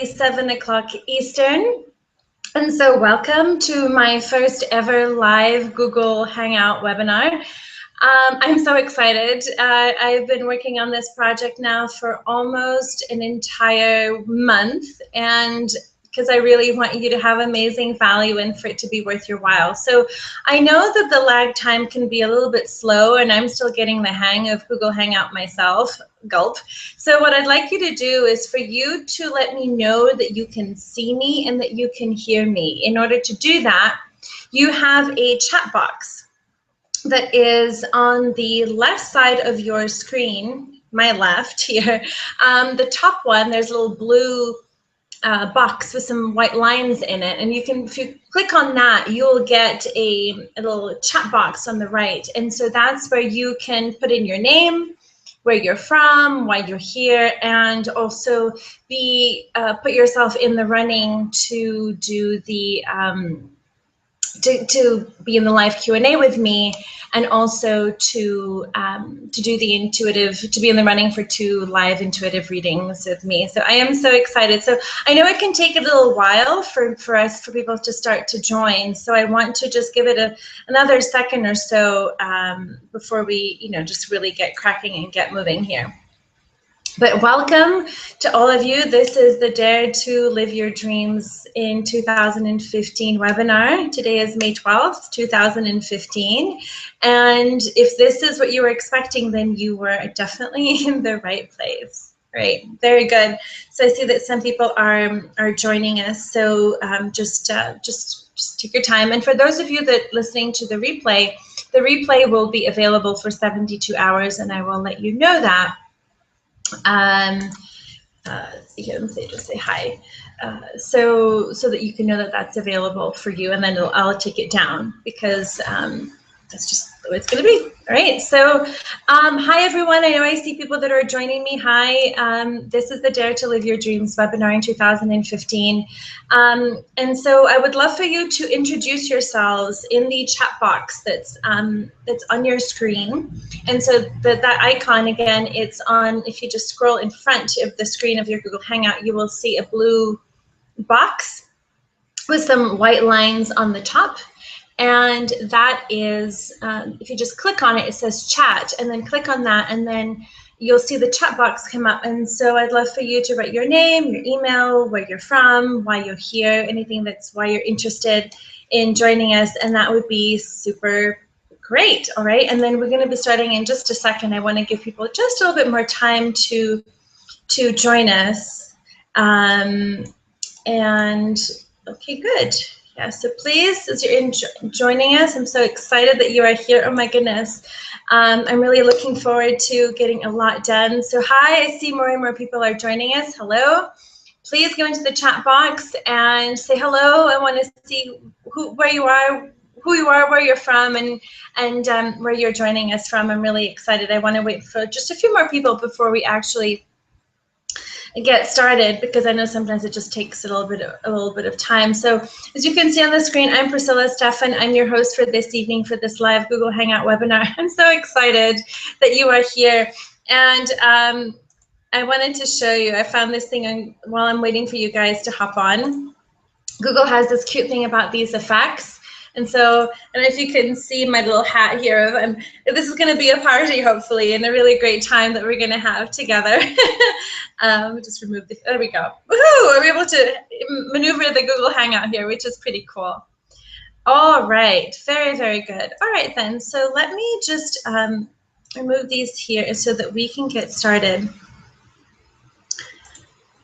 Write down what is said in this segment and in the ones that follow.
7 o'clock Eastern. And so welcome to my first ever live Google Hangout webinar. I'm so excited. I've been working on this project now for almost an entire month, and because I really want you to have amazing value and for it to be worth your while. So I know that the lag time can be a little bit slow, and I'm still getting the hang of Google Hangout myself, gulp. So what I'd like you to do is for you to let me know that you can see me and that you can hear me. In order to do that, you have a chat box that is on the left side of your screen, my left here. The top one, there's a little blue box with some white lines in it, and you can, if you click on that, you'll get a little chat box on the right, and so that's where you can put in your name, where you're from, why you're here, and also put yourself in the running to do the to be in the live Q&A with me, and also to do the intuitive, to be in the running for 2 live intuitive readings with me. So I am so excited. So I know it can take a little while for people to start to join. So I want to just give it another second or so before we, just really get cracking and get moving here. But welcome to all of you. This is the Dare to Live Your Dreams in 2015 webinar. Today is May 12th, 2015. And if this is what you were expecting, then you were definitely in the right place. Great, very good. So I see that some people are joining us. So just take your time. And for those of you that listening to the replay will be available for 72 hours, and I will let you know that. Here, let me just say hi, so that you can know that that's available for you, and then I'll take it down because that's just the way it's going to be. All right, so hi everyone. I know I see people that are joining me. Hi, this is the Dare to Live Your Dreams webinar in 2015, and so I would love for you to introduce yourselves in the chat box that's on your screen. And so that icon, again, it's on, if you just scroll in front of the screen of your Google Hangout, you will see a blue box with some white lines on the top. And that is, if you just click on it, it says chat, and then click on that, and then you'll see the chat box come up. And so I'd love for you to write your name, your email, where you're from, why you're here, anything that's why you're interested in joining us, and that would be super great. All right, and then we're going to be starting in just a second. I want to give people just a little bit more time to join us. And okay, good. Yeah, so please, as you're joining us, I'm so excited that you are here. Oh my goodness. I'm really looking forward to getting a lot done. So hi, I see more and more people are joining us. Hello. Please go into the chat box and say hello. I want to see where you are, where you're from, and where you're joining us from. I'm really excited. I want to wait for just a few more people before we actually get started, because I know sometimes it just takes a little bit of time. So as you can see on the screen, I'm Priscilla Stefan. I'm your host for this evening for this live Google Hangout webinar. I'm so excited that you are here. And I wanted to show you, I found this thing while I'm waiting for you guys to hop on. Google has this cute thing about these effects. And so, I don't know if you can see my little hat here. This is going to be a party, hopefully, and a really great time that we're going to have together. Just remove the, there we go. Woohoo! We're able to maneuver the Google Hangout here, which is pretty cool. All right, very, very good. All right then, so let me just remove these here so that we can get started.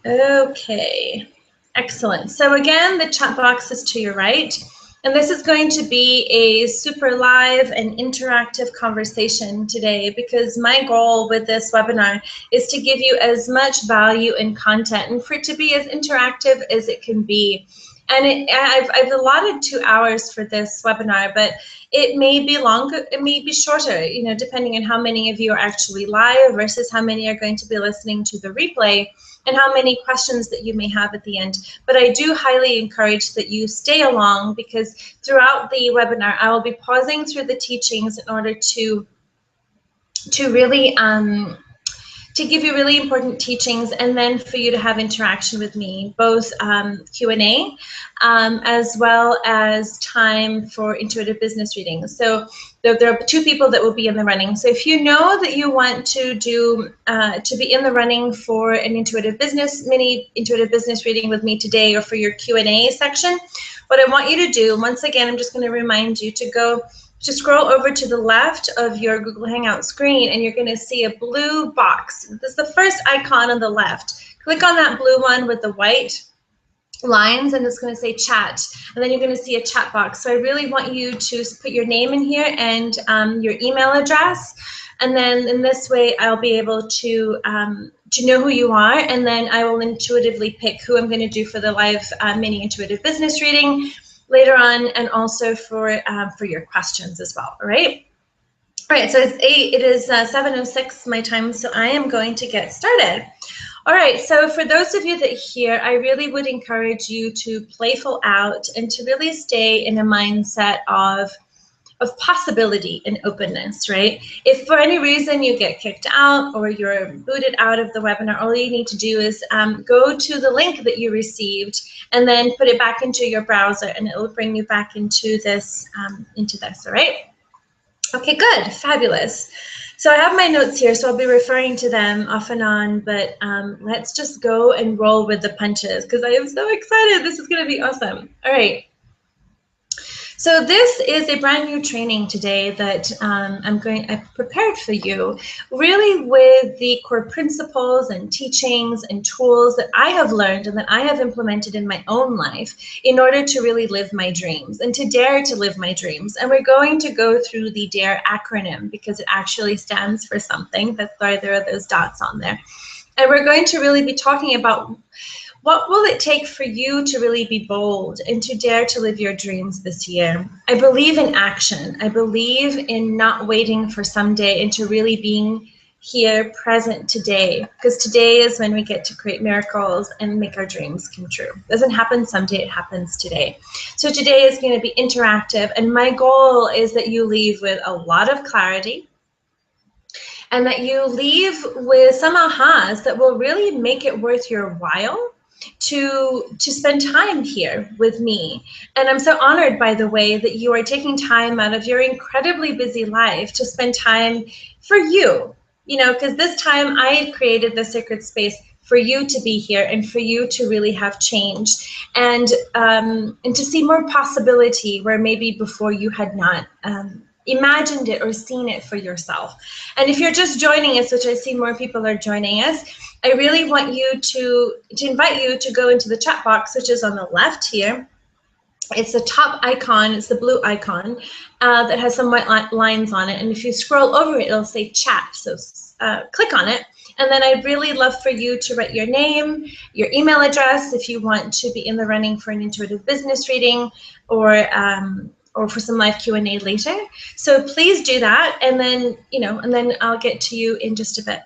Okay, excellent. So again, the chat box is to your right. And this is going to be a super live and interactive conversation today, because my goal with this webinar is to give you as much value and content, and for it to be as interactive as it can be. And I've allotted 2 hours for this webinar, but it may be longer, it may be shorter, depending on how many of you are actually live versus how many are going to be listening to the replay, and how many questions that you may have at the end. But I do highly encourage that you stay along, because throughout the webinar, I will be pausing through the teachings in order to really to give you really important teachings, and then for you to have interaction with me, both Q&A as well as time for intuitive business readings. So there are 2 people that will be in the running. So if you know that you want to do to be in the running for an mini intuitive business reading with me today, or for your Q&A section, what I want you to do, once again, I'm just going to remind you to scroll over to the left of your Google Hangout screen, and you're going to see a blue box. This is the first icon on the left. Click on that blue one with the white lines, and it's going to say chat, and then you're going to see a chat box. So I really want you to put your name in here and your email address, and then in this way I'll be able to know who you are, and then I will intuitively pick who I'm going to do for the live mini intuitive business reading later on, and also for your questions as well. All right. All right. So it is 7:06 my time, so I am going to get started. All right. So for those of you that hear, I really would encourage you to playful out and to really stay in a mindset of possibility and openness, right? If for any reason you get kicked out or you're booted out of the webinar, all you need to do is go to the link that you received and then put it back into your browser, and it will bring you back into this, all right? Okay, good, fabulous. So I have my notes here, so I'll be referring to them off and on, but let's just go and roll with the punches, because I am so excited. This is gonna be awesome. All right. So this is a brand new training today that I've prepared for you, really with the core principles and teachings and tools that I have learned and that I have implemented in my own life in order to really live my dreams and to dare to live my dreams. And we're going to go through the D.A.R.E acronym because it actually stands for something. That's why there are those dots on there. And we're going to really be talking about what will it take for you to really be bold and to dare to live your dreams this year? I believe in action. I believe in not waiting for someday and to really being here present today, because today is when we get to create miracles and make our dreams come true. It doesn't happen someday, it happens today. So today is going to be interactive, and my goal is that you leave with a lot of clarity and that you leave with some ahas that will really make it worth your while to spend time here with me. And I'm so honored, by the way, that you are taking time out of your incredibly busy life to spend time for you, because this time I had created the sacred space for you to be here and for you to really have change and to see more possibility where maybe before you had not imagined it or seen it for yourself. And if you're just joining us, which I see more people are joining us, I really want you to invite you to go into the chat box, which is on the left here. It's the top icon, it's the blue icon that has some white lines on it. And if you scroll over it, it'll say chat. So click on it. And then I'd really love for you to write your name, your email address, if you want to be in the running for an intuitive business reading or for some live Q&A later. So please do that. And then, and then I'll get to you in just a bit.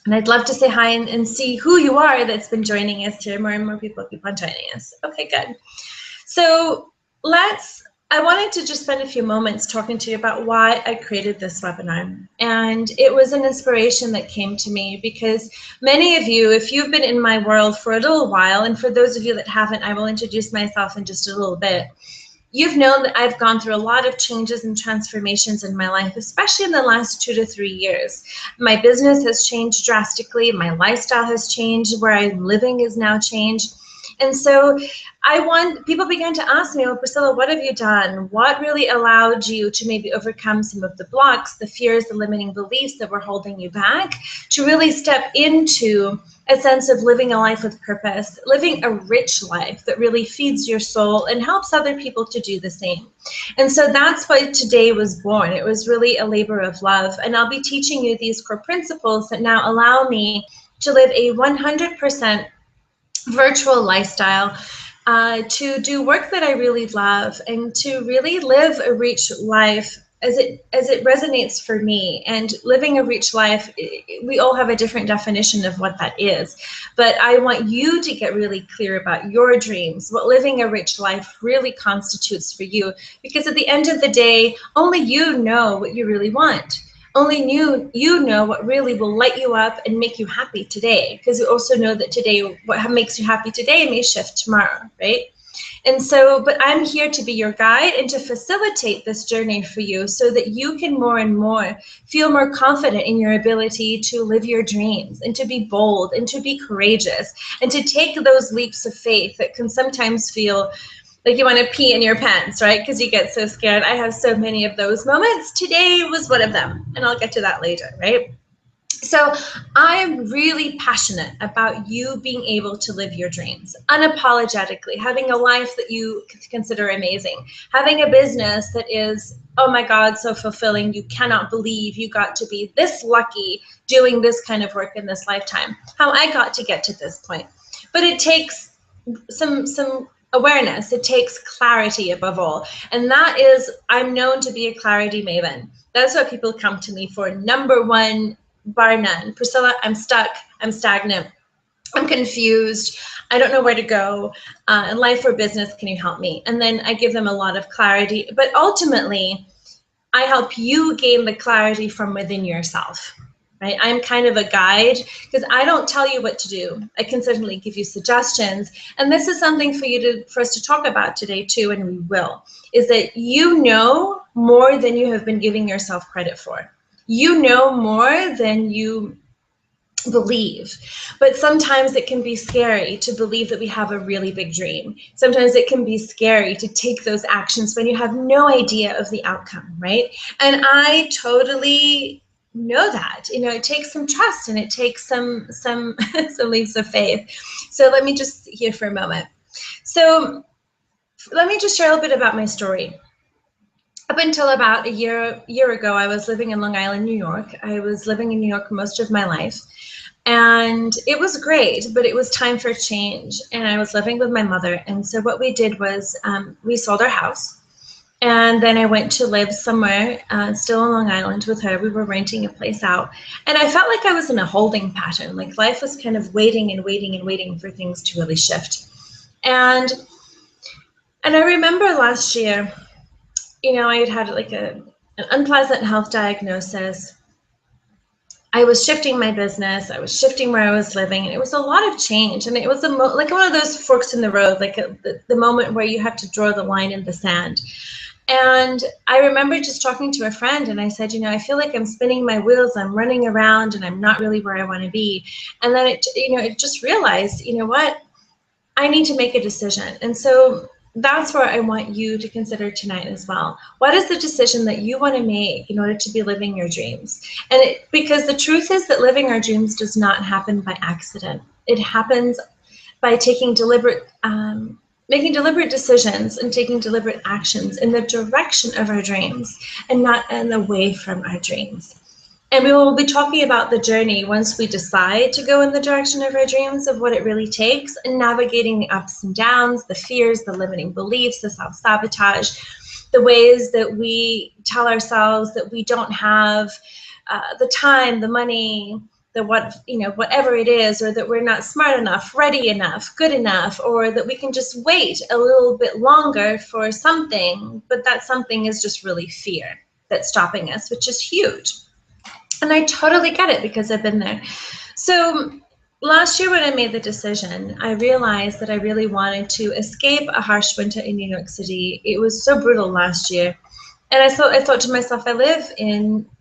And I'd love to say hi and see who you are that's been joining us here. More and more people keep on joining us. Okay, good. So I wanted to just spend a few moments talking to you about why I created this webinar. And it was an inspiration that came to me because many of you, if you've been in my world for a little while, and for those of you that haven't, I will introduce myself in just a little bit. You've known that I've gone through a lot of changes and transformations in my life, especially in the last 2 to 3 years. My business has changed drastically. My lifestyle has changed. Where I'm living has now changed. And so people began to ask me, well, Priscilla, what have you done? What really allowed you to maybe overcome some of the blocks, the fears, the limiting beliefs that were holding you back, to really step into a sense of living a life with purpose, living a rich life that really feeds your soul and helps other people to do the same. And so that's why today was born. It was really a labor of love. And I'll be teaching you these core principles that now allow me to live a 100% virtual lifestyle, to do work that I really love, and to really live a rich life as it resonates for me. And living a rich life, we all have a different definition of what that is. But I want you to get really clear about your dreams, what living a rich life really constitutes for you. Because at the end of the day, only you know what you really want. Only you know what really will light you up and make you happy today, because you also know that today, what makes you happy today may shift tomorrow, right? And so, but I'm here to be your guide and to facilitate this journey for you so that you can more and more feel more confident in your ability to live your dreams and to be bold and to be courageous and to take those leaps of faith that can sometimes feel like you want to pee in your pants, right? Because you get so scared. I have so many of those moments. Today was one of them, and I'll get to that later, right? So I'm really passionate about you being able to live your dreams unapologetically, having a life that you consider amazing, having a business that is, oh my God, so fulfilling. You cannot believe you got to be this lucky doing this kind of work in this lifetime. How I got to get to this point. But it takes some awareness. It takes clarity above all. And that is, I'm known to be a clarity maven. That's what people come to me for. Number one, bar none. Priscilla, I'm stuck. I'm stagnant. I'm confused. I don't know where to go. In life or business, can you help me? And then I give them a lot of clarity. But ultimately, I help you gain the clarity from within yourself. Right? I'm kind of a guide because I don't tell you what to do. I can certainly give you suggestions. And this is something for us to talk about today too, and we will, is that you know more than you have been giving yourself credit for. You know more than you believe. But sometimes it can be scary to believe that we have a really big dream. Sometimes it can be scary to take those actions when you have no idea of the outcome, right? And I totally know that. You know, it takes some trust and it takes some some leaps of faith. So let me just here for a moment. So let me just share a little bit about my story. Up until about a year ago, I was living in Long Island, New York. I was living in New York most of my life. And it was great, but it was time for change. And I was living with my mother. And so what we did was we sold our house. And then I went to live somewhere, still on Long Island with her. We were renting a place out. And I felt like I was in a holding pattern. Like life was kind of waiting and waiting and waiting for things to really shift. And I remember last year, you know, I had like an unpleasant health diagnosis. I was shifting my business. I was shifting where I was living, and it was a lot of change. And it was like one of those forks in the road, like the moment where you have to draw the line in the sand. And I remember just talking to a friend, and I said, you know, I feel like I'm spinning my wheels. I'm running around, and I'm not really where I want to be. And then it just realized, you know what, I need to make a decision. And so that's where I want you to consider tonight as well. What is the decision that you want to make in order to be living your dreams? And because the truth is that living our dreams does not happen by accident. It happens by taking making deliberate decisions and taking deliberate actions in the direction of our dreams and not away from our dreams. And we will be talking about the journey once we decide to go in the direction of our dreams, of what it really takes, and navigating the ups and downs, the fears, the limiting beliefs, the self-sabotage, the ways that we tell ourselves that we don't have the time, the money, whatever it is, or that we're not smart enough, ready enough, good enough, or that we can just wait a little bit longer for something, but that something is just really fear that's stopping us, which is huge. And I totally get it because I've been there. So last year when I made the decision, I realized that I really wanted to escape a harsh winter in New York City. It was so brutal last year. And I thought to myself, I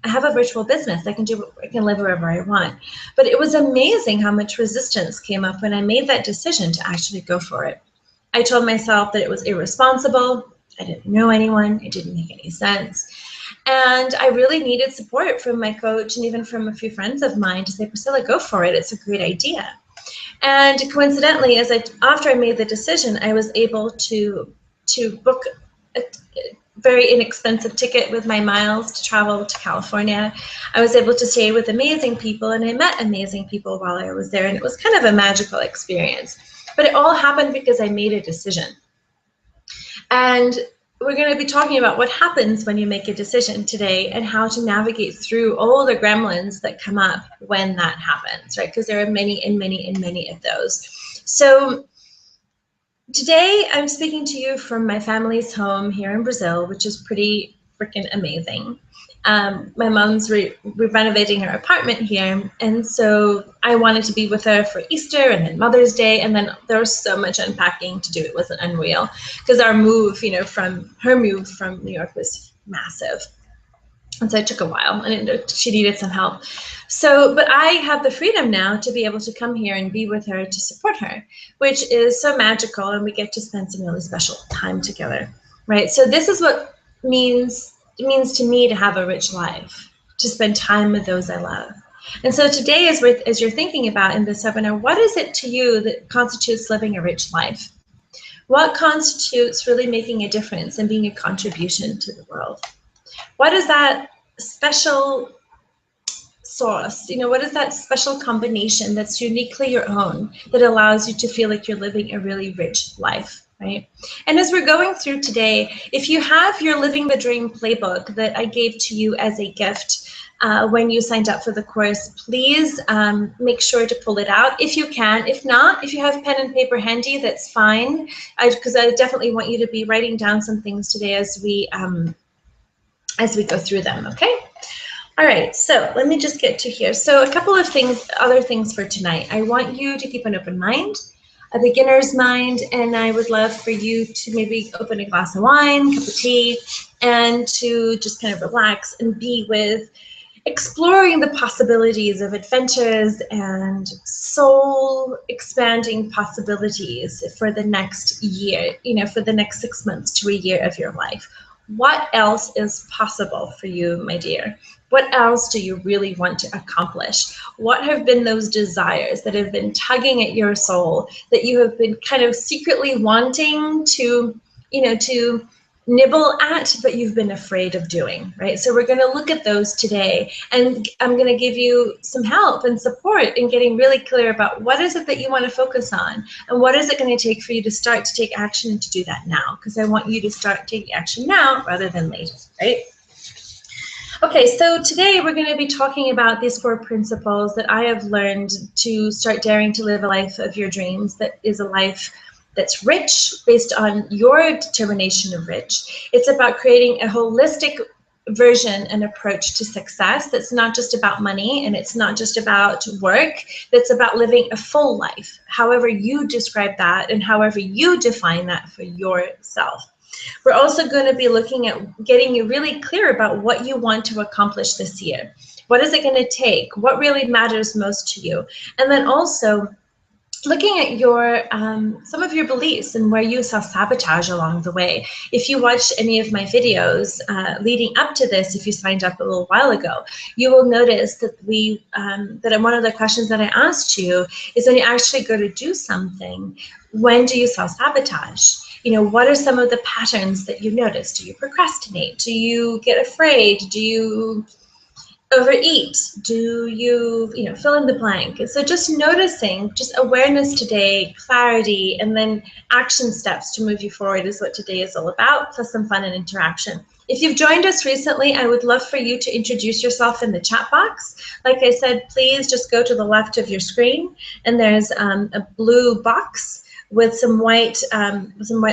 have a virtual business. I can live wherever I want. But it was amazing how much resistance came up when I made that decision to actually go for it. I told myself that it was irresponsible. I didn't know anyone. It didn't make any sense. And I really needed support from my coach and even from a few friends of mine to say, Priscilla, go for it. It's a great idea. And coincidentally, after I made the decision, I was able to book a very inexpensive ticket with my miles to travel to California. I was able to stay with amazing people, and I met amazing people while I was there, and it was kind of a magical experience. But it all happened because I made a decision. And we're going to be talking about what happens when you make a decision today and how to navigate through all the gremlins that come up when that happens, right? Because there are many and many and many of those. So today I'm speaking to you from my family's home here in Brazil, which is pretty freaking amazing. My mom's renovating her apartment here, and so I wanted to be with her for Easter and then Mother's Day, and then there was so much unpacking to do. It wasn't unreal because our move, from her move from New York was massive. And so it took a while, and she needed some help. So, but I have the freedom now to be able to come here and be with her to support her, which is so magical, and we get to spend some really special time together, right? So this is what it means to me to have a rich life, to spend time with those I love. And so today, as you're thinking about in this webinar, what is it to you that constitutes living a rich life? What constitutes really making a difference and being a contribution to the world? What is that special sauce? What is that special combination that's uniquely your own that allows you to feel like you're living a really rich life, right? And as we're going through today, if you have your Living the Dream playbook that I gave to you as a gift when you signed up for the course, please make sure to pull it out if you can. If not, if you have pen and paper handy, that's fine, because I definitely want you to be writing down some things today as we go through them, okay? All right, so let me just get to here. So a couple of other things for tonight. I want you to keep an open mind, a beginner's mind, and I would love for you to maybe open a glass of wine, cup of tea, and to just kind of relax and be with exploring the possibilities of adventures and soul expanding possibilities for the next year, for the next 6 months to a year of your life. What else is possible for you, my dear? What else do you really want to accomplish? What have been those desires that have been tugging at your soul that you have been kind of secretly wanting to, to nibble at, but you've been afraid of doing, right? So we're going to look at those today, and I'm going to give you some help and support in getting really clear about what is it that you want to focus on, and what is it going to take for you to start to take action and to do that now, because I want you to start taking action now rather than later, right? Okay, so today we're going to be talking about these 4 principles that I have learned to start daring to live a life of your dreams, that is a life that's rich based on your determination of rich. It's about creating a holistic version and approach to success that's not just about money, and it's not just about work, that's about living a full life, however you describe that and however you define that for yourself. We're also going to be looking at getting you really clear about what you want to accomplish this year. What is it going to take? What really matters most to you? And then also looking at your some of your beliefs and where you self-sabotage along the way. If you watched any of my videos leading up to this, if you signed up a little while ago, you will notice that that one of the questions that I asked you is, when you actually go to do something, when do you self-sabotage? What are some of the patterns that you notice? Do you procrastinate? Do you get afraid? Do you overeat? Do you, fill in the blank? And so just noticing, just awareness today, clarity, and then action steps to move you forward is what today is all about, plus some fun and interaction. If you've joined us recently, I would love for you to introduce yourself in the chat box. Like I said, please just go to the left of your screen, and there's a blue box with some white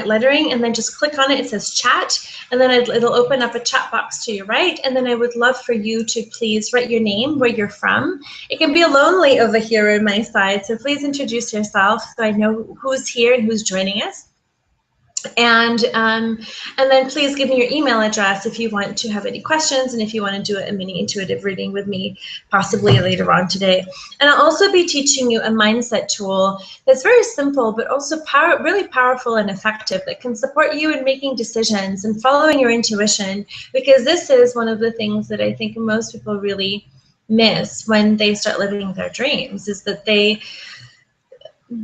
lettering, and then just click on it. It says chat, and then it'll open up a chat box to your right, and then I would love for you to please write your name, where you're from. It can be lonely over here on my side, so please introduce yourself so I know who's here and who's joining us. And then please give me your email address if you want to have any questions, and if you want to do a mini intuitive reading with me, possibly later on today. And I'll also be teaching you a mindset tool that's very simple, but also really powerful and effective, that can support you in making decisions and following your intuition, because this is one of the things that I think most people really miss when they start living their dreams, is that they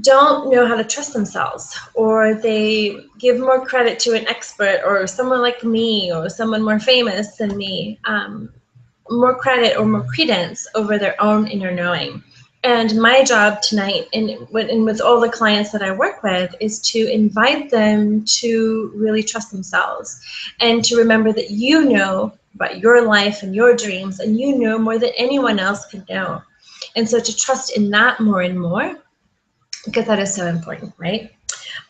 don't know how to trust themselves, or they give more credit to an expert or someone like me or someone more famous than me, more credit or more credence over their own inner knowing. And my job tonight, and with all the clients that I work with, is to invite them to really trust themselves, and to remember that you know about your life and your dreams, and you know more than anyone else can know. And so to trust in that more and more, because that is so important, right?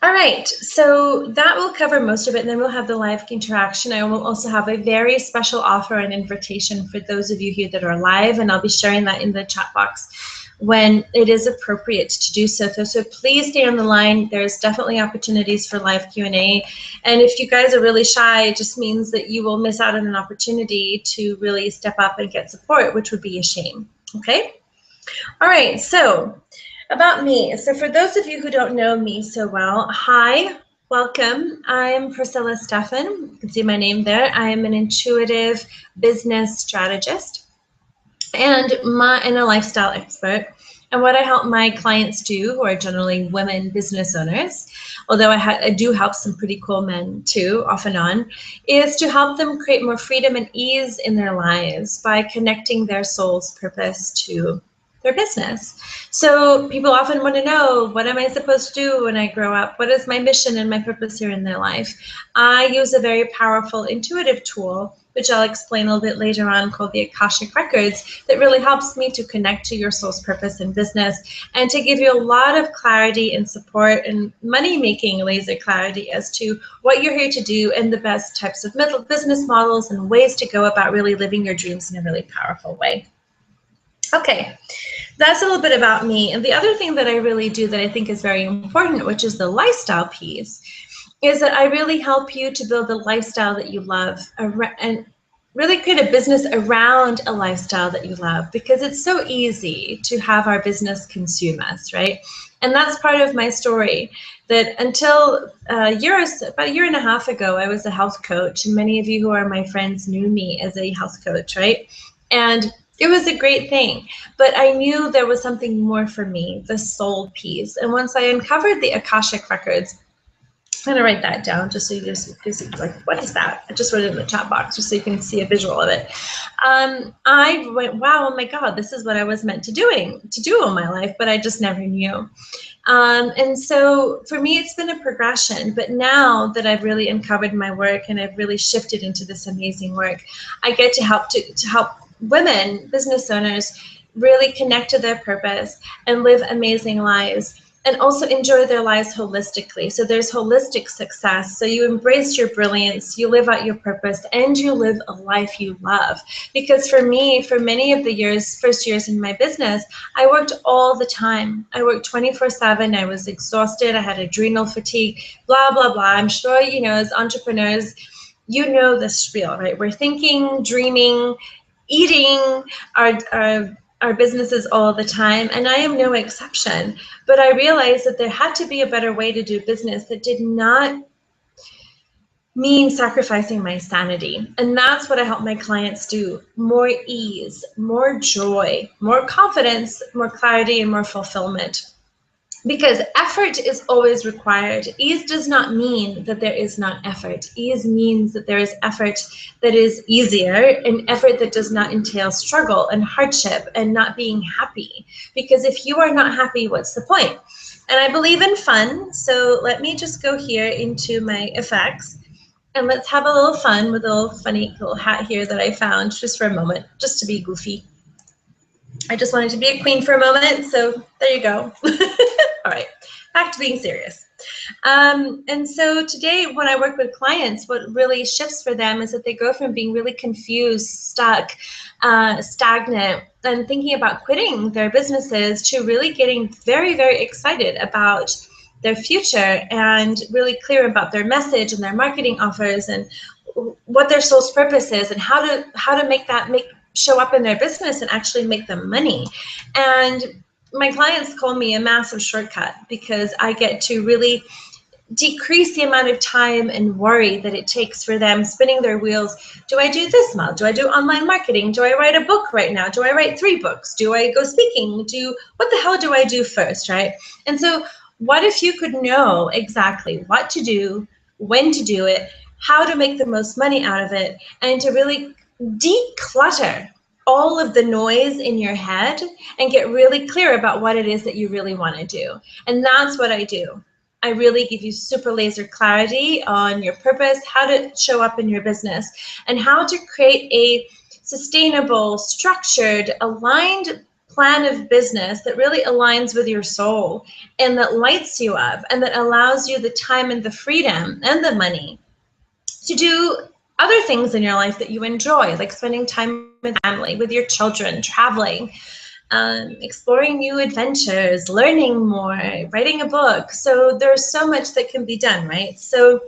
All right, so that will cover most of it, and then we'll have the live interaction. I will also have a very special offer and invitation for those of you here that are live, and I'll be sharing that in the chat box when it is appropriate to do so. So please stay on the line. There's definitely opportunities for live Q&A, and if you guys are really shy, it just means that you will miss out on an opportunity to really step up and get support, which would be a shame, okay? All right, so about me. So for those of you who don't know me so well, hi, welcome. I'm Priscilla Steffen. You can see my name there. I am an intuitive business strategist and a lifestyle expert. And what I help my clients do, who are generally women business owners, although I do help some pretty cool men too, off and on, is to help them create more freedom and ease in their lives by connecting their soul's purpose to their business. So people often want to know, what am I supposed to do when I grow up? What is my mission and my purpose here in their life? I use a very powerful intuitive tool, which I'll explain a little bit later on, called the Akashic Records, that really helps me to connect to your soul's purpose in business and to give you a lot of clarity and support and money-making laser clarity as to what you're here to do and the best types of business models and ways to go about really living your dreams in a really powerful way. Okay, that's a little bit about me. And the other thing that I really do that I think is very important, which is the lifestyle piece, is that I really help you to build a lifestyle that you love and really create a business around a lifestyle that you love, because it's so easy to have our business consume us, right? And that's part of my story, that until about a year and a half ago, I was a health coach, and many of you who are my friends knew me as a health coach, right? And it was a great thing, but I knew there was something more for me, the soul piece. And once I uncovered the Akashic Records, I'm gonna write that down just so you just like, what is that? I just wrote it in the chat box just so you can see a visual of it. I went, wow, oh my God, this is what I was meant to do all my life, but I just never knew. And so for me, it's been a progression, but now that I've really uncovered my work and I've really shifted into this amazing work, I get to help women, business owners, really connect to their purpose and live amazing lives, and also enjoy their lives holistically. So there's holistic success. So you embrace your brilliance, you live out your purpose, and you live a life you love. Because for me, for many of the first years in my business, I worked all the time. I worked 24/7. I was exhausted. I had adrenal fatigue, blah, blah, blah. I'm sure, you know, as entrepreneurs, you know the spiel, right? We're thinking, dreaming, eating our businesses all the time, and I am no exception. But I realized that there had to be a better way to do business that did not mean sacrificing my sanity. And that's what I help my clients do. More ease, more joy, more confidence, more clarity, and more fulfillment. Because effort is always required. Ease does not mean that there is not effort. Ease means that there is effort that is easier, and effort that does not entail struggle and hardship and not being happy. Because if you are not happy, what's the point? And I believe in fun, so let me just go here into my effects, and let's have a little fun with a little funny little hat here that I found just for a moment, just to be goofy. I just wanted to be a queen for a moment, so there you go. All right, back to being serious. And so today when I work with clients, what really shifts for them is that they go from being really confused, stuck, stagnant, and thinking about quitting their businesses to really getting very, very excited about their future and really clear about their message and their marketing offers and what their soul's purpose is and how to make that show up in their business and actually make them money. And my clients call me a massive shortcut, because I get to really decrease the amount of time and worry that it takes for them spinning their wheels. Do I do this model? Do I do online marketing? Do I write a book right now? Do I write 3 books? Do I go speaking? What the hell do I do first, right? And so what if you could know exactly what to do, when to do it, how to make the most money out of it, and to really declutter all of the noise in your head and get really clear about what it is that you really want to do. And that's what I do. I really give you super laser clarity on your purpose, how to show up in your business, and how to create a sustainable, structured, aligned plan of business that really aligns with your soul and that lights you up and that allows you the time and the freedom and the money to do other things in your life that you enjoy, like spending time with family, with your children, traveling, exploring new adventures, learning more, writing a book. So there's so much that can be done, right? So,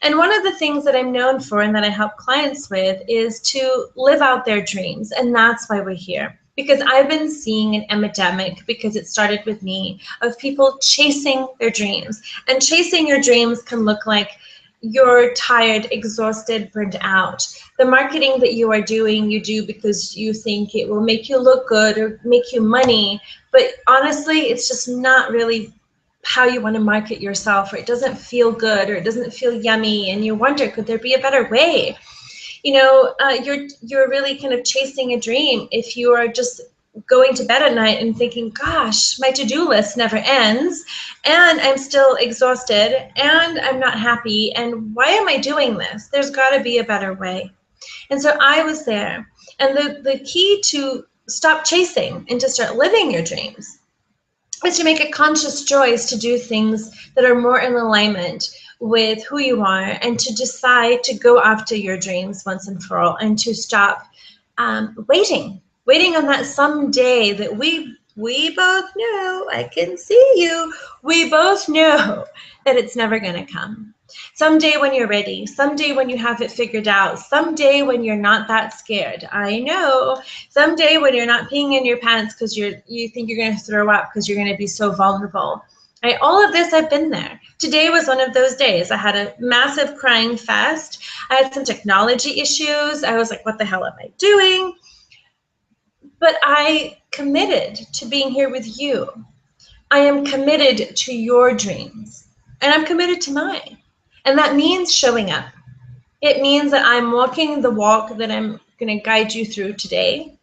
and one of the things that I'm known for and that I help clients with is to live out their dreams. And that's why we're here. Because I've been seeing an epidemic, because it started with me, of people chasing their dreams. And chasing your dreams can look like you're tired, exhausted, burned out. The marketing that you are doing, you do because you think it will make you look good or make you money. But honestly, it's just not really how you want to market yourself, or it doesn't feel good, or it doesn't feel yummy, and you wonder, could there be a better way? You know, you're really kind of chasing a dream if you are just going to bed at night and thinking, gosh, my to-do list never ends, and I'm still exhausted, and I'm not happy, and why am I doing this? There's got to be a better way. And so I was there. And the key to stop chasing and to start living your dreams is to make a conscious choice to do things that are more in alignment with who you are, and to decide to go after your dreams once and for all, and to stop waiting on that someday that we both know. I can see you. We both know that it's never going to come. Someday when you're ready, someday when you have it figured out, someday when you're not that scared. I know. Someday when you're not peeing in your pants because you think you're going to throw up because you're going to be so vulnerable. Right? All of this, I've been there. Today was one of those days. I had a massive crying fest. I had some technology issues. I was like, what the hell am I doing? But I committed to being here with you. I am committed to your dreams, and I'm committed to mine. And that means showing up. It means that I'm walking the walk that I'm going to guide you through today.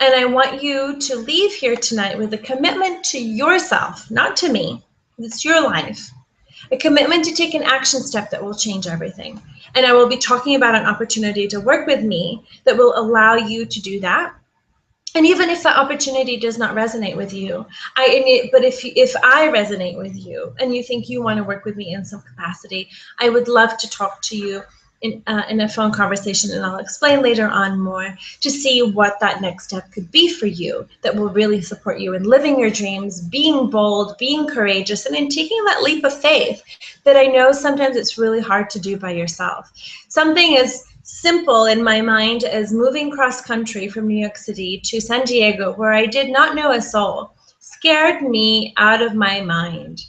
And I want you to leave here tonight with a commitment to yourself, not to me. It's your life. A commitment to take an action step that will change everything. And I will be talking about an opportunity to work with me that will allow you to do that. And even if that opportunity does not resonate with you, but if I resonate with you and you think you want to work with me in some capacity, I would love to talk to you in a phone conversation, and I'll explain later on more to see what that next step could be for you that will really support you in living your dreams, being bold, being courageous, and in taking that leap of faith that I know sometimes it's really hard to do by yourself. Something as simple in my mind as moving cross country from New York City to San Diego, where I did not know a soul, scared me out of my mind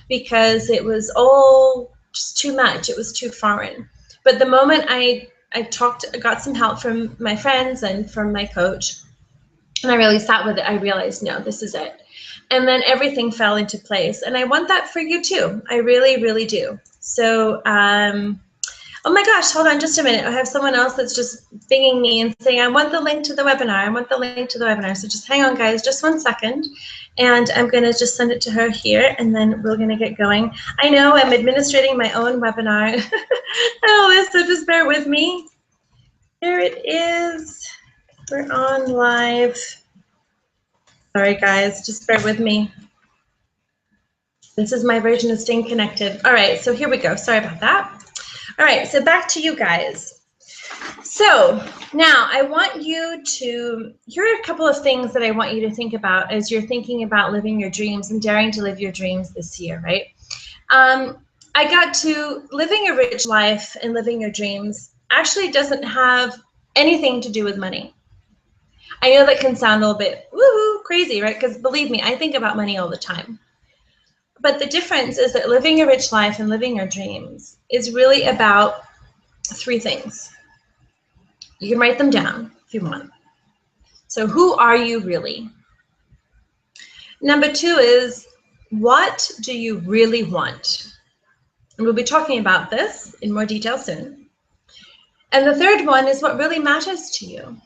because it was all just too much. It was too foreign. But the moment I got some help from my friends and from my coach, and I really sat with it, I realized, no, this is it. And then everything fell into place. And I want that for you too. I really, really do. So, oh my gosh, hold on just a minute. I have someone else that's just pinging me and saying, I want the link to the webinar. I want the link to the webinar. So just hang on, guys, just 1 second. And I'm going to just send it to her here, and then we're going to get going. I know I'm administrating my own webinar. Oh, so just bear with me. Here it is. We're on live. Sorry, guys, just bear with me. This is my version of staying connected. All right, so here we go. Sorry about that. All right, so back to you guys. So now I want you to, here are a couple of things that I want you to think about as you're thinking about living your dreams and daring to live your dreams this year, right? I got to living a rich life and living your dreams actually doesn't have anything to do with money. I know that can sound a little bit woohoo crazy, right? Because believe me, I think about money all the time. But the difference is that living a rich life and living your dreams is really about 3 things. You can write them down if you want. So who are you really? Number 2 is, what do you really want? And we'll be talking about this in more detail soon. And the 3rd one is what really matters to you.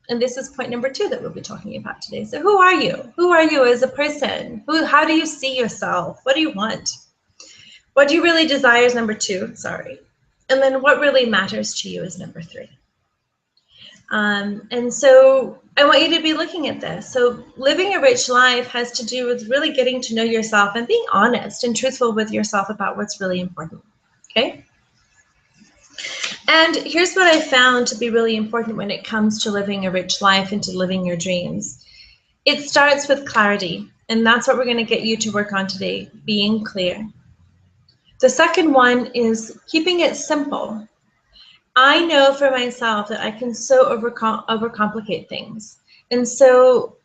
And this is point number 2 that we'll be talking about today. So who are you? Who are you as a person? How do you see yourself? What do you want? What do you really desire is number 2, sorry. And then what really matters to you is number 3. And so I want you to be looking at this. So living a rich life has to do with really getting to know yourself and being honest and truthful with yourself about what's really important, okay? And here's what I found to be really important when it comes to living a rich life and to living your dreams. It starts with clarity, and that's what we're going to get you to work on today, being clear. The second one is keeping it simple. I know for myself that I can so overcomplicate things. And so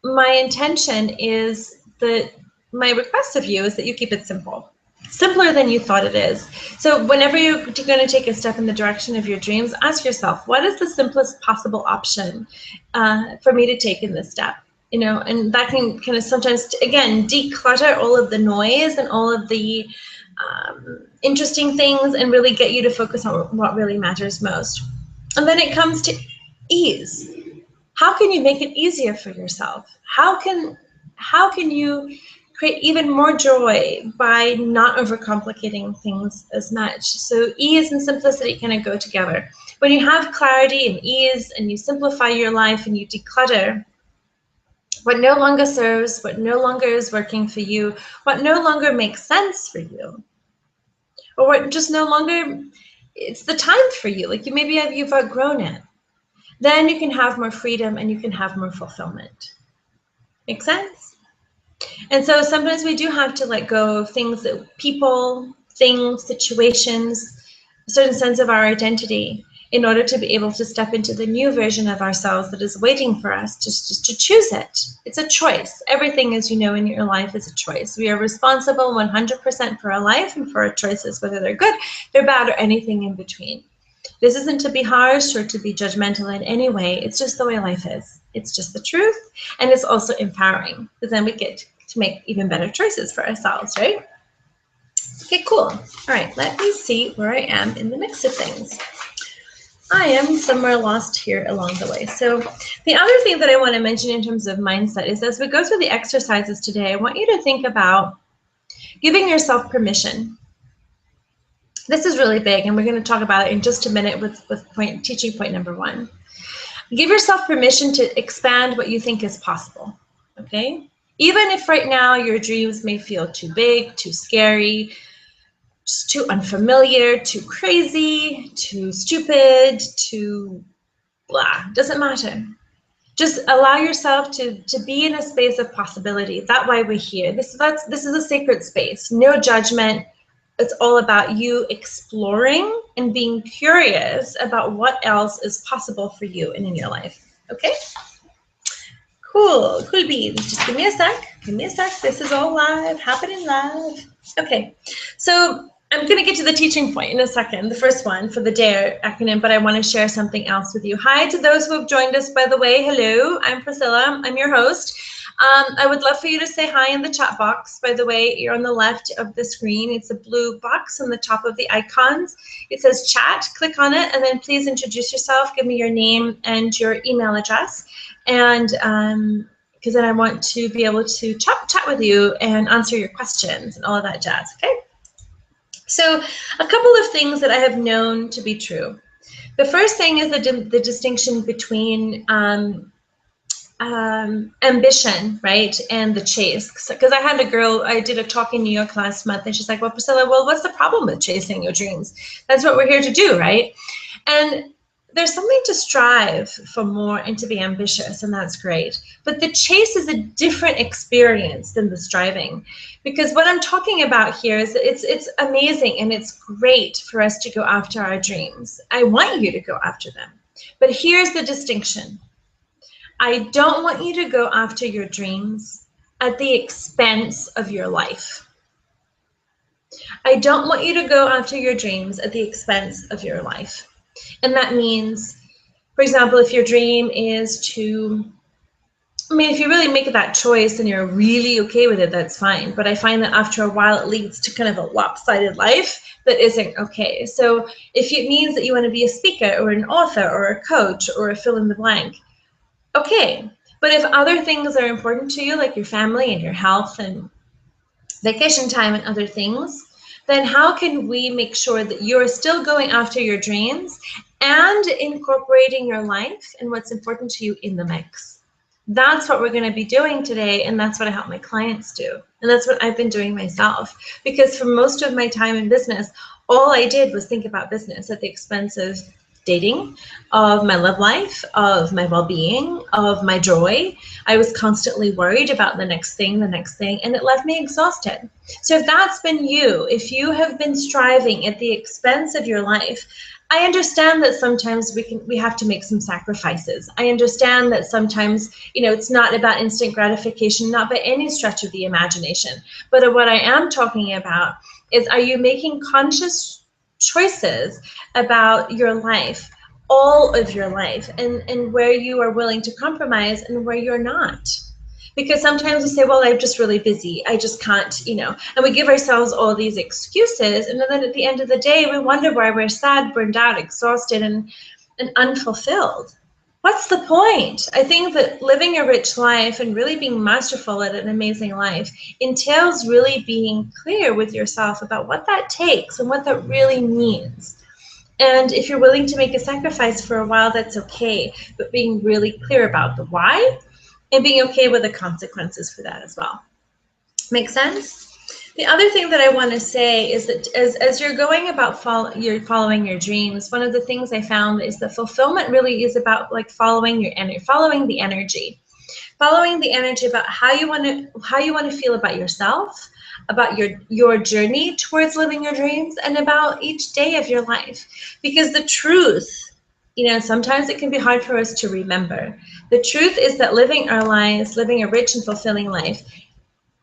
my intention is that my request of you is that you keep it simple. Simpler than you thought it is. So whenever you're going to take a step in the direction of your dreams, ask yourself, what is the simplest possible option for me to take in this step? You know, and that can kind of sometimes, again, declutter all of the noise and all of the interesting things and really get you to focus on what really matters most. And then it comes to ease. How can you make it easier for yourself? How can you create even more joy by not overcomplicating things as much? So ease and simplicity kind of go together. When you have clarity and ease and you simplify your life and you declutter what no longer serves, what no longer is working for you, what no longer makes sense for you, or what just no longer, it's the time for you, like you've outgrown it, then you can have more freedom and you can have more fulfillment. Make sense? And so sometimes we do have to let go of things, that people, things, situations, a certain sense of our identity in order to be able to step into the new version of ourselves that is waiting for us just to choose it. It's a choice. Everything, as you know, in your life is a choice. We are responsible 100% for our life and for our choices, whether they're good, they're bad, or anything in between. This isn't to be harsh or to be judgmental in any way. It's just the way life is. It's just the truth. And it's also empowering, because then we get to make even better choices for ourselves, right? Okay, cool. All right, let me see where I am in the mix of things. I am somewhere lost here along the way. So the other thing that I want to mention in terms of mindset is, as we go through the exercises today, I want you to think about giving yourself permission. This is really big, and we're going to talk about it in just a minute with teaching point number 1. Give yourself permission to expand what you think is possible, okay? Even if right now your dreams may feel too big, too scary, just too unfamiliar, too crazy, too stupid, too blah, doesn't matter. Just allow yourself to be in a space of possibility. That's why we're here. This is a sacred space, no judgment. It's all about you exploring and being curious about what else is possible for you and in your life. Okay? Cool beans. Just give me a sec. This is all live, happening live. Okay, so I'm going to get to the teaching point in a second, the first one for the D.A.R.E acronym, but I want to share something else with you. Hi to those who have joined us, by the way. Hello, I'm Priscilla. I'm your host. I would love for you to say hi in the chat box. By the way, you're on the left of the screen. It's a blue box on the top of the icons. It says chat. Click on it, and then please introduce yourself. Give me your name and your email address. And because then I want to be able to chat with you and answer your questions and all of that jazz, okay? So a couple of things that I have known to be true. The first thing is the distinction between ambition, right, and the chase. Because I had a girl, I did a talk in New York last month, and she's like, well, Priscilla, well, what's the problem with chasing your dreams? That's what we're here to do, right? And there's something to strive for more and to be ambitious, and that's great. But the chase is a different experience than the striving. Because what I'm talking about here is that it's amazing and it's great for us to go after our dreams. I want you to go after them. But here's the distinction. I don't want you to go after your dreams at the expense of your life. I don't want you to go after your dreams at the expense of your life. And that means, for example, if your dream is to, if you really make that choice and you're really okay with it, that's fine. But I find that after a while, it leads to kind of a lopsided life that isn't okay. So if it means that you want to be a speaker or an author or a coach or a fill in the blank, okay. But if other things are important to you, like your family and your health and vacation time and other things, then how can we make sure that you're still going after your dreams and incorporating your life and what's important to you in the mix. That's what we're going to be doing today, and that's what I help my clients do. And that's what I've been doing myself, because for most of my time in business, all I did was think about business at the expense of dating, of my love life, of my well-being, of my joy. I was constantly worried about the next thing, and it left me exhausted. So if that's been you, if you have been striving at the expense of your life, I understand that sometimes we have to make some sacrifices. I understand that sometimes, it's not about instant gratification, not by any stretch of the imagination. But what I am talking about is, are you making conscious choices about your life, all of your life, and where you are willing to compromise and where you're not? Because sometimes we say, well, I'm just really busy, I just can't, and we give ourselves all these excuses, and then at the end of the day, we wonder why we're sad, burned out, exhausted, and unfulfilled. What's the point? I think that living a rich life and really being masterful at an amazing life entails really being clear with yourself about what that takes and what that really means. And if you're willing to make a sacrifice for a while, that's okay, but being really clear about the why and being okay with the consequences for that as well. Make sense? The other thing that I want to say is that as you're going about following your dreams, one of the things I found is that fulfillment really is about following the energy about how you want to feel about yourself, about your journey towards living your dreams, and about each day of your life. Because the truth, sometimes it can be hard for us to remember. The truth is that living our lives, living a rich and fulfilling life,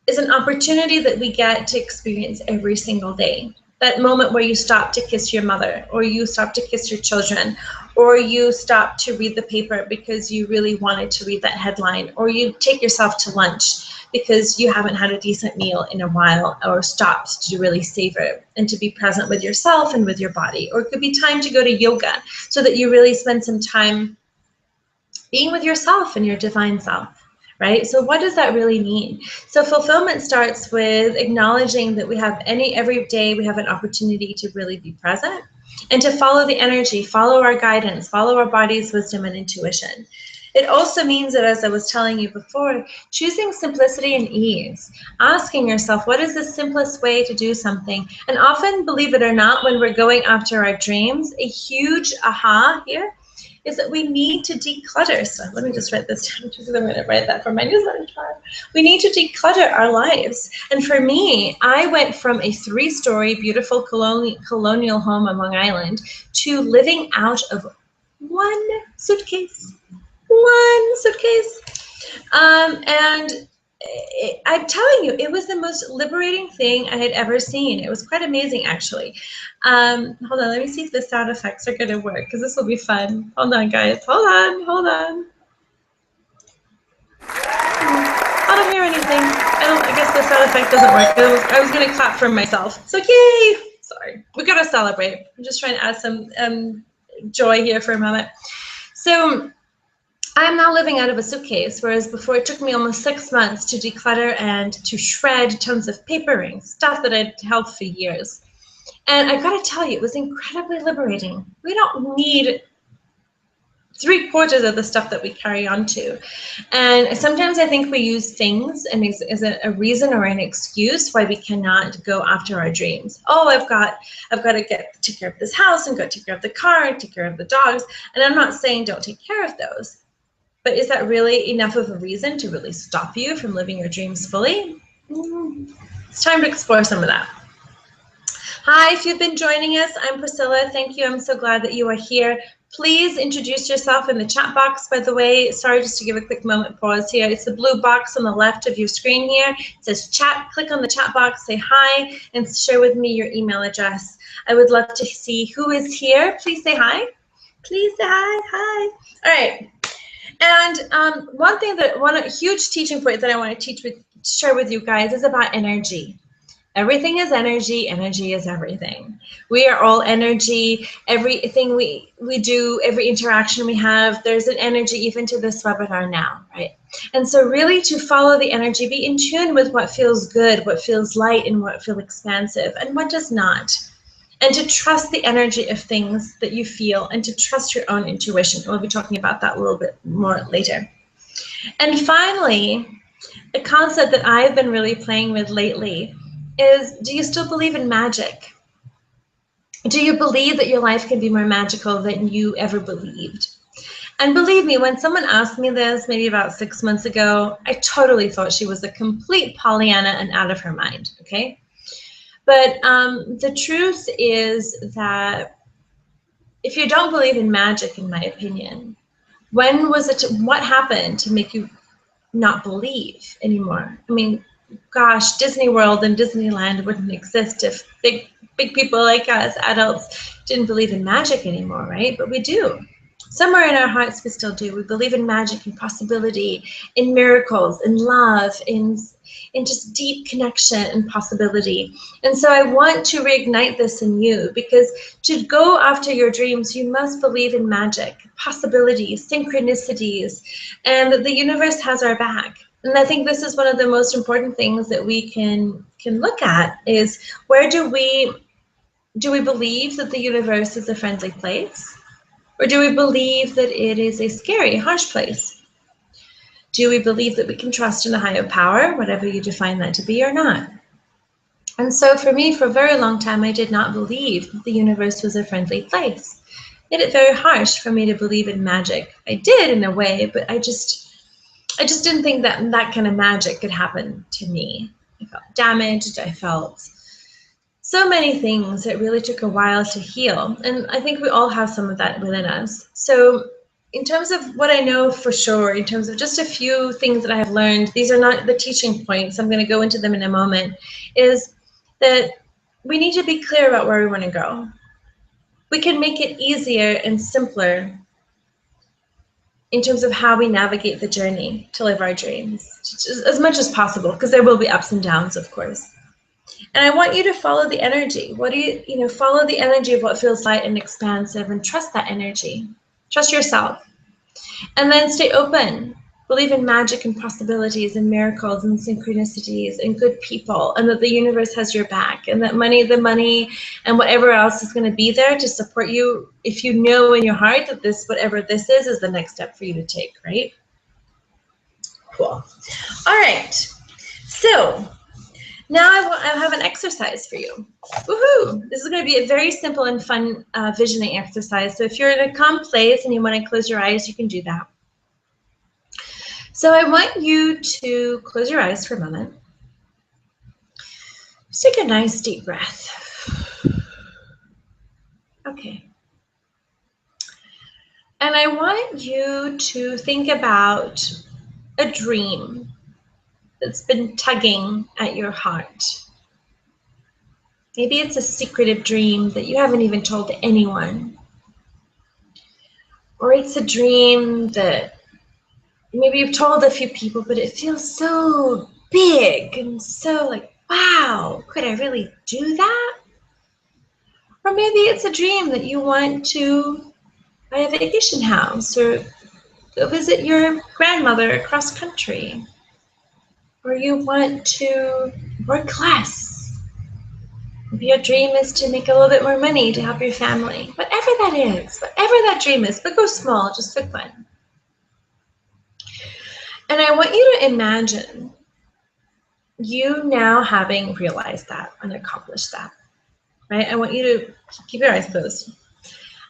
is an opportunity that we get to experience every single day. That moment where you stop to kiss your mother, or you stop to kiss your children, or you stop to read the paper because you really wanted to read that headline, or you take yourself to lunch because you haven't had a decent meal in a while, or stopped to really savor and to be present with yourself and with your body. Or it could be time to go to yoga so that you really spend some time being with yourself and your divine self. Right? So what does that really mean? So fulfillment starts with acknowledging that every day we have an opportunity to really be present and to follow the energy, follow our guidance, follow our body's wisdom and intuition. It also means that, as I was telling you before, choosing simplicity and ease, asking yourself, what is the simplest way to do something? And often, believe it or not, when we're going after our dreams, a huge aha here is that we need to declutter. So let me just write this down, because I'm going to write that for my newsletter tomorrow. We need to declutter our lives. And for me, I went from a 3-story beautiful colonial home on Long Island to living out of one suitcase. And I'm telling you, it was the most liberating thing I had ever seen. It was quite amazing, actually. Hold on, let me see if the sound effects are going to work, because this will be fun. Hold on, guys. Hold on. I don't hear anything. I guess the sound effect doesn't work. I was going to clap for myself. So yay! Sorry. We got to celebrate. I'm just trying to add some joy here for a moment. So I'm now living out of a suitcase, whereas before it took me almost 6 months to declutter and to shred tons of papering, stuff that I'd held for years. And I gotta tell you, it was incredibly liberating. We don't need 3/4 of the stuff that we carry on to. And sometimes I think we use things and as a reason or an excuse why we cannot go after our dreams. Oh, I've got to take care of this house, and go take care of the car, take care of the dogs. And I'm not saying don't take care of those. But is that really enough of a reason to really stop you from living your dreams fully? It's time to explore some of that. Hi, if you've been joining us, I'm Priscilla. Thank you. I'm so glad that you are here. Please introduce yourself in the chat box, by the way. Sorry, just to give a quick moment pause here. It's the blue box on the left of your screen here. It says chat. Click on the chat box, say hi, and share with me your email address. I would love to see who is here. Please say hi. Please say hi. Hi. All right. And one huge teaching point that I want to share with you guys is about energy. Everything is energy. Energy is everything. We are all energy. Everything we do, every interaction we have, there's an energy even to this webinar now, right? And so really to follow the energy, be in tune with what feels good, what feels light, and what feels expansive, and what does not. and to trust the energy of things that you feel, and to trust your own intuition. We'll be talking about that a little bit more later. And finally, a concept that I've been really playing with lately is, do you still believe in magic? Do you believe that your life can be more magical than you ever believed? And believe me, when someone asked me this maybe about 6 months ago, I totally thought she was a complete Pollyanna and out of her mind, okay? But the truth is that if you don't believe in magic, in my opinion, what happened to make you not believe anymore? I mean, gosh, Disney World and Disneyland wouldn't exist if big people like us, adults, didn't believe in magic anymore, right? But we do. Somewhere in our hearts, we still do. We believe in magic and possibility, in miracles, in love, in just deep connection and possibility. And so I want to reignite this in you, because to go after your dreams, you must believe in magic, possibilities, synchronicities, and that the universe has our back. And I think this is one of the most important things that we can look at, is where do we believe that the universe is a friendly place? Or do we believe that it is a scary, harsh place? Do we believe that we can trust in a higher power, whatever you define that to be, or not? And so for me, for a very long time, I did not believe that the universe was a friendly place. It made it very harsh for me to believe in magic. I did in a way, but I just didn't think that that kind of magic could happen to me. I felt damaged. I felt so many things. It really took a while to heal. And I think we all have some of that within us. So in terms of what I know for sure, in terms of just a few things that I have learned, these are not the teaching points, I'm going to go into them in a moment, is that we need to be clear about where we want to go. We can make it easier and simpler in terms of how we navigate the journey to live our dreams, as much as possible, because there will be ups and downs, of course. And I want you to follow the energy. Follow the energy of what feels light and expansive, and trust that energy. Trust yourself. And then stay open. Believe in magic and possibilities and miracles and synchronicities and good people, and that the universe has your back, and that the money and whatever else is going to be there to support you if you know in your heart that whatever this is the next step for you to take, right? Cool. All right. So now I have an exercise for you. Woohoo! This is going to be a very simple and fun visioning exercise. So if you're in a calm place and you want to close your eyes, you can do that. So I want you to close your eyes for a moment. Just take a nice deep breath. Okay. And I want you to think about a dream that's been tugging at your heart. Maybe it's a secretive dream that you haven't even told anyone. Or it's a dream that maybe you've told a few people, but it feels so big and so like, wow, could I really do that? Or maybe it's a dream that you want to buy a vacation house or go visit your grandmother across country. Or you want to work less. Maybe your dream is to make a little bit more money to help your family. Whatever that is, whatever that dream is, but go small, just for fun. And I want you to imagine you now having realized that and accomplished that, right? I want you to keep your eyes closed.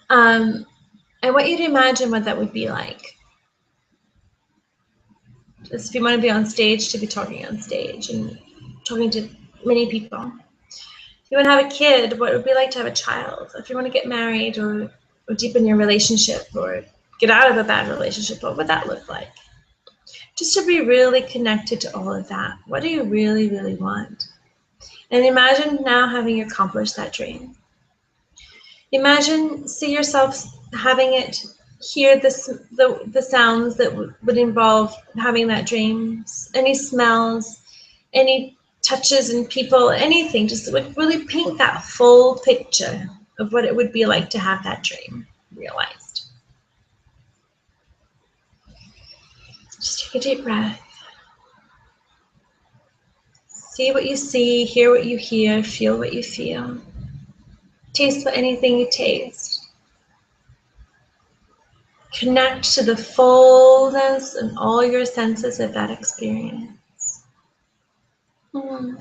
I want you to imagine what that would be like. Just if you want to be on stage, to be talking on stage and talking to many people. If you want to have a kid, what it would be like to have a child. If you want to get married or deepen your relationship or get out of a bad relationship, what would that look like? Just to be really connected to all of that. What do you really, really want? And imagine now having accomplished that dream. Imagine, see yourself having it, hear the sounds that would involve having that dream, any smells, any touches and people, anything, just like really paint that full picture of what it would be like to have that dream realized. Just take a deep breath. See what you see, hear what you hear, feel what you feel. Taste what anything you taste. Connect to the fullness and all your senses of that experience. Now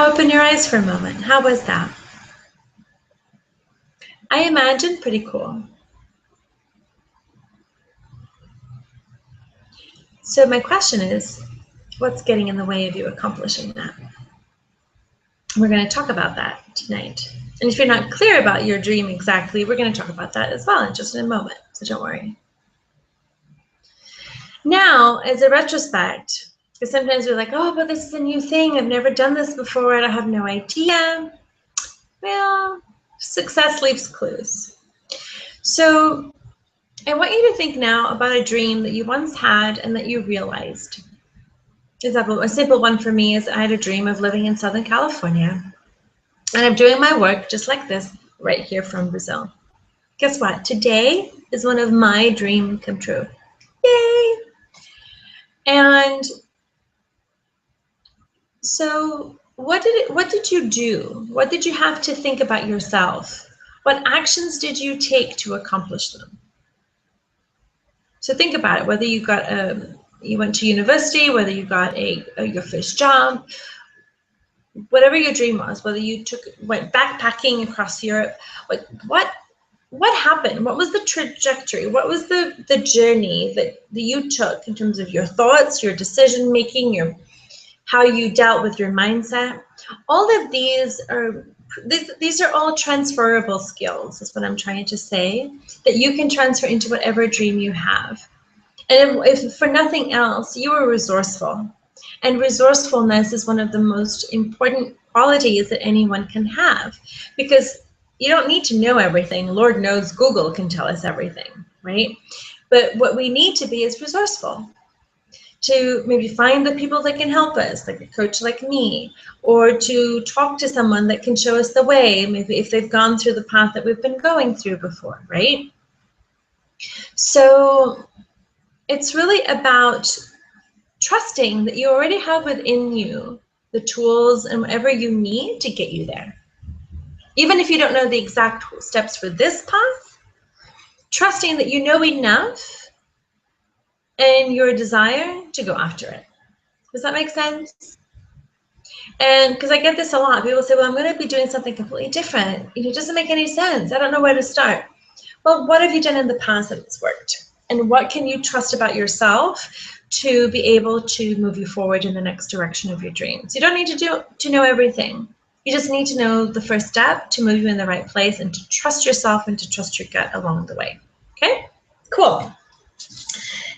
open your eyes for a moment. How was that? I imagine pretty cool. So my question is, what's getting in the way of you accomplishing that? We're going to talk about that tonight. And if you're not clear about your dream exactly, we're going to talk about that as well in just a moment. So don't worry. Now, as a retrospect, because sometimes we're like, oh, but this is a new thing. I've never done this before and I have no idea. Well, success leaves clues. So I want you to think now about a dream that you once had and that you realized. Example, a simple one for me is I had a dream of living in Southern California. And I'm doing my work just like this right here from Brazil. Guess what? Today is one of my dreams come true. Yay! And so what did you do? What did you have to think about yourself? What actions did you take to accomplish them? So think about it, whether you got you went to university, whether you got your first job, whatever your dream was, whether you went backpacking across Europe, what happened? What was the trajectory? What was the journey that you took in terms of your thoughts, your decision making, how you dealt with your mindset? All of these are all transferable skills, is what I'm trying to say, that you can transfer into whatever dream you have. And if for nothing else, you are resourceful. And resourcefulness is one of the most important qualities that anyone can have, because you don't need to know everything. Lord knows Google can tell us everything, right? But what we need to be is resourceful, to maybe find the people that can help us, like a coach like me, or to talk to someone that can show us the way, maybe if they've gone through the path that we've been going through before, right? So it's really about trusting that you already have within you the tools and whatever you need to get you there. Even if you don't know the exact steps for this path, trusting that you know enough and your desire to go after it. Does that make sense? And because I get this a lot, people say, well, I'm going to be doing something completely different. It doesn't make any sense. I don't know where to start. Well, what have you done in the past that's worked? And what can you trust about yourself to be able to move you forward in the next direction of your dreams? You don't need to know everything. You just need to know the first step to move you in the right place and to trust yourself and to trust your gut along the way. Okay? Cool.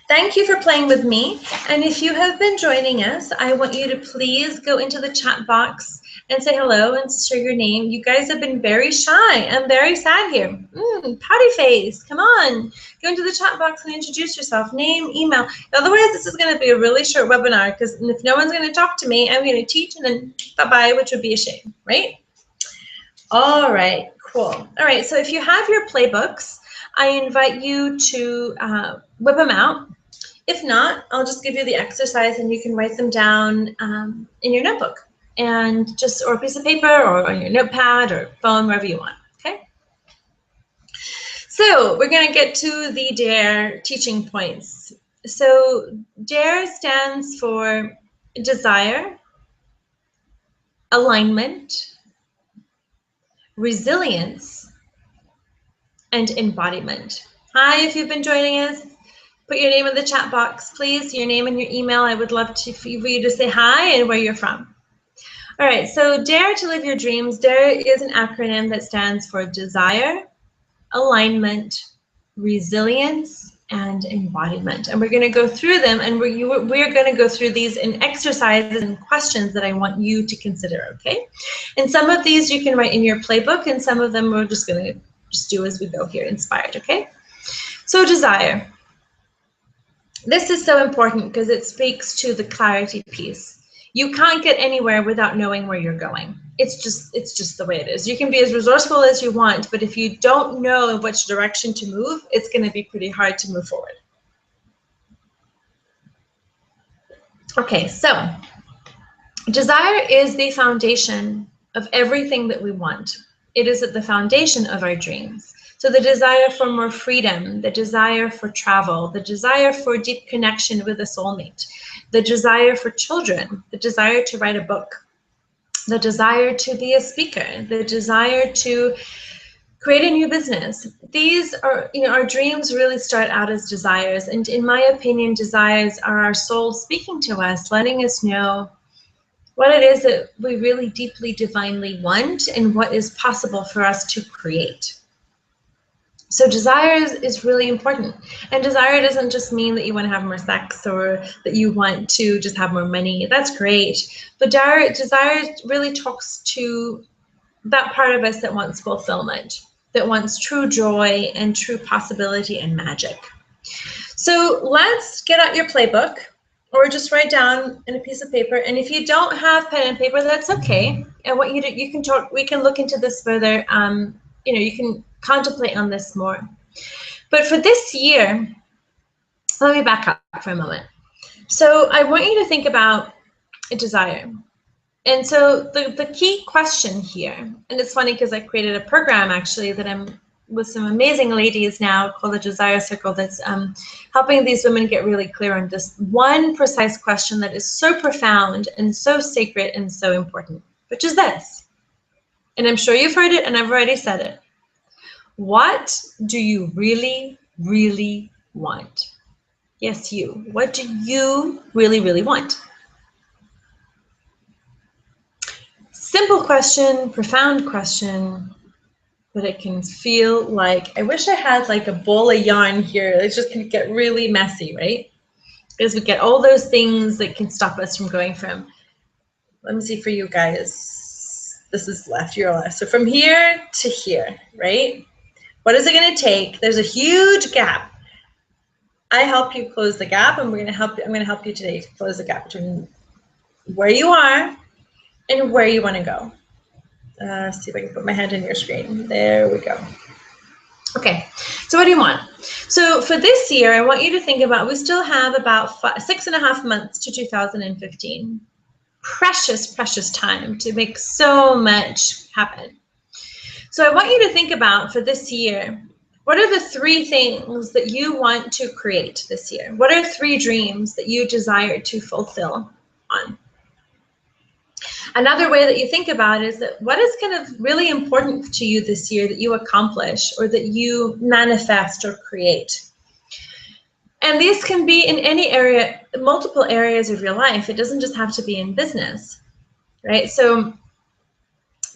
Thank you for playing with me. And if you have been joining us, I want you to please go into the chat box and say hello and share your name. You guys have been very shy. I'm very sad here. Pouty face. Come on. Go into the chat box and introduce yourself. Name, email. Otherwise, this is going to be a really short webinar, because if no one's going to talk to me, I'm going to teach and then bye-bye, which would be a shame, right? All right, cool. All right, so if you have your playbooks, I invite you to whip them out. If not, I'll just give you the exercise and you can write them down in your notebook, and or a piece of paper or on your notepad or phone, wherever you want, okay? So we're gonna get to the D.A.R.E teaching points. So D.A.R.E stands for desire, alignment, resilience, and embodiment. Hi, if you've been joining us, put your name in the chat box, please. Your name and your email. I would love for you to say hi and where you're from. All right, so D.A.R.E to live your dreams. D.A.R.E is an acronym that stands for desire, alignment, resilience, and embodiment. And we're going to go through them, and we're going to go through these in exercises and questions that I want you to consider, okay? And some of these you can write in your playbook, and some of them we're just going to do as we go here, inspired, okay? So desire. This is so important because it speaks to the clarity piece. You can't get anywhere without knowing where you're going. It's just the way it is. You can be as resourceful as you want, but if you don't know which direction to move, it's going to be pretty hard to move forward. Okay, so desire is the foundation of everything that we want. It is at the foundation of our dreams. So the desire for more freedom, the desire for travel, the desire for deep connection with a soulmate, the desire for children, the desire to write a book, the desire to be a speaker, the desire to create a new business. These are, our dreams really start out as desires. And in my opinion, desires are our soul speaking to us, letting us know what it is that we really deeply, divinely want and what is possible for us to create. So desire is really important. And desire doesn't just mean that you want to have more sex or that you want to just have more money. That's great. But desire really talks to that part of us that wants fulfillment, that wants true joy and true possibility and magic. So let's get out your playbook, or just write down in a piece of paper. And if you don't have pen and paper, that's okay. I want you to, you can talk, we can look into this further. You can contemplate on this more. But for this year, let me back up for a moment. So I want you to think about a desire. And so the key question here, and it's funny because I created a program actually that I'm with some amazing ladies now called the Desire Circle that's helping these women get really clear on this one precise question that is so profound and so sacred and so important, which is this. And I'm sure you've heard it and I've already said it. What do you really, really want? Yes, you. What do you really, really want? Simple question, profound question, but it can feel like, I wish I had like a ball of yarn here. It's just going to get really messy, right? Because we get all those things that can stop us from going from, let me see for you guys, this is left, you're left. So from here to here, right? What is it going to take? There's a huge gap. I help you close the gap, and I'm going to help you today to close the gap between where you are and where you want to go. See if I can put my hand in your screen. There we go. Okay, so what do you want? So for this year, I want you to think about, we still have about 6.5 months to 2015. Precious, precious time to make so much happen. So I want you to think about, for this year, what are the 3 things that you want to create this year? What are 3 dreams that you desire to fulfill on? Another way that you think about it is that what is kind of really important to you this year that you accomplish or that you manifest or create? And these can be in any area, multiple areas of your life. It doesn't just have to be in business, right? So,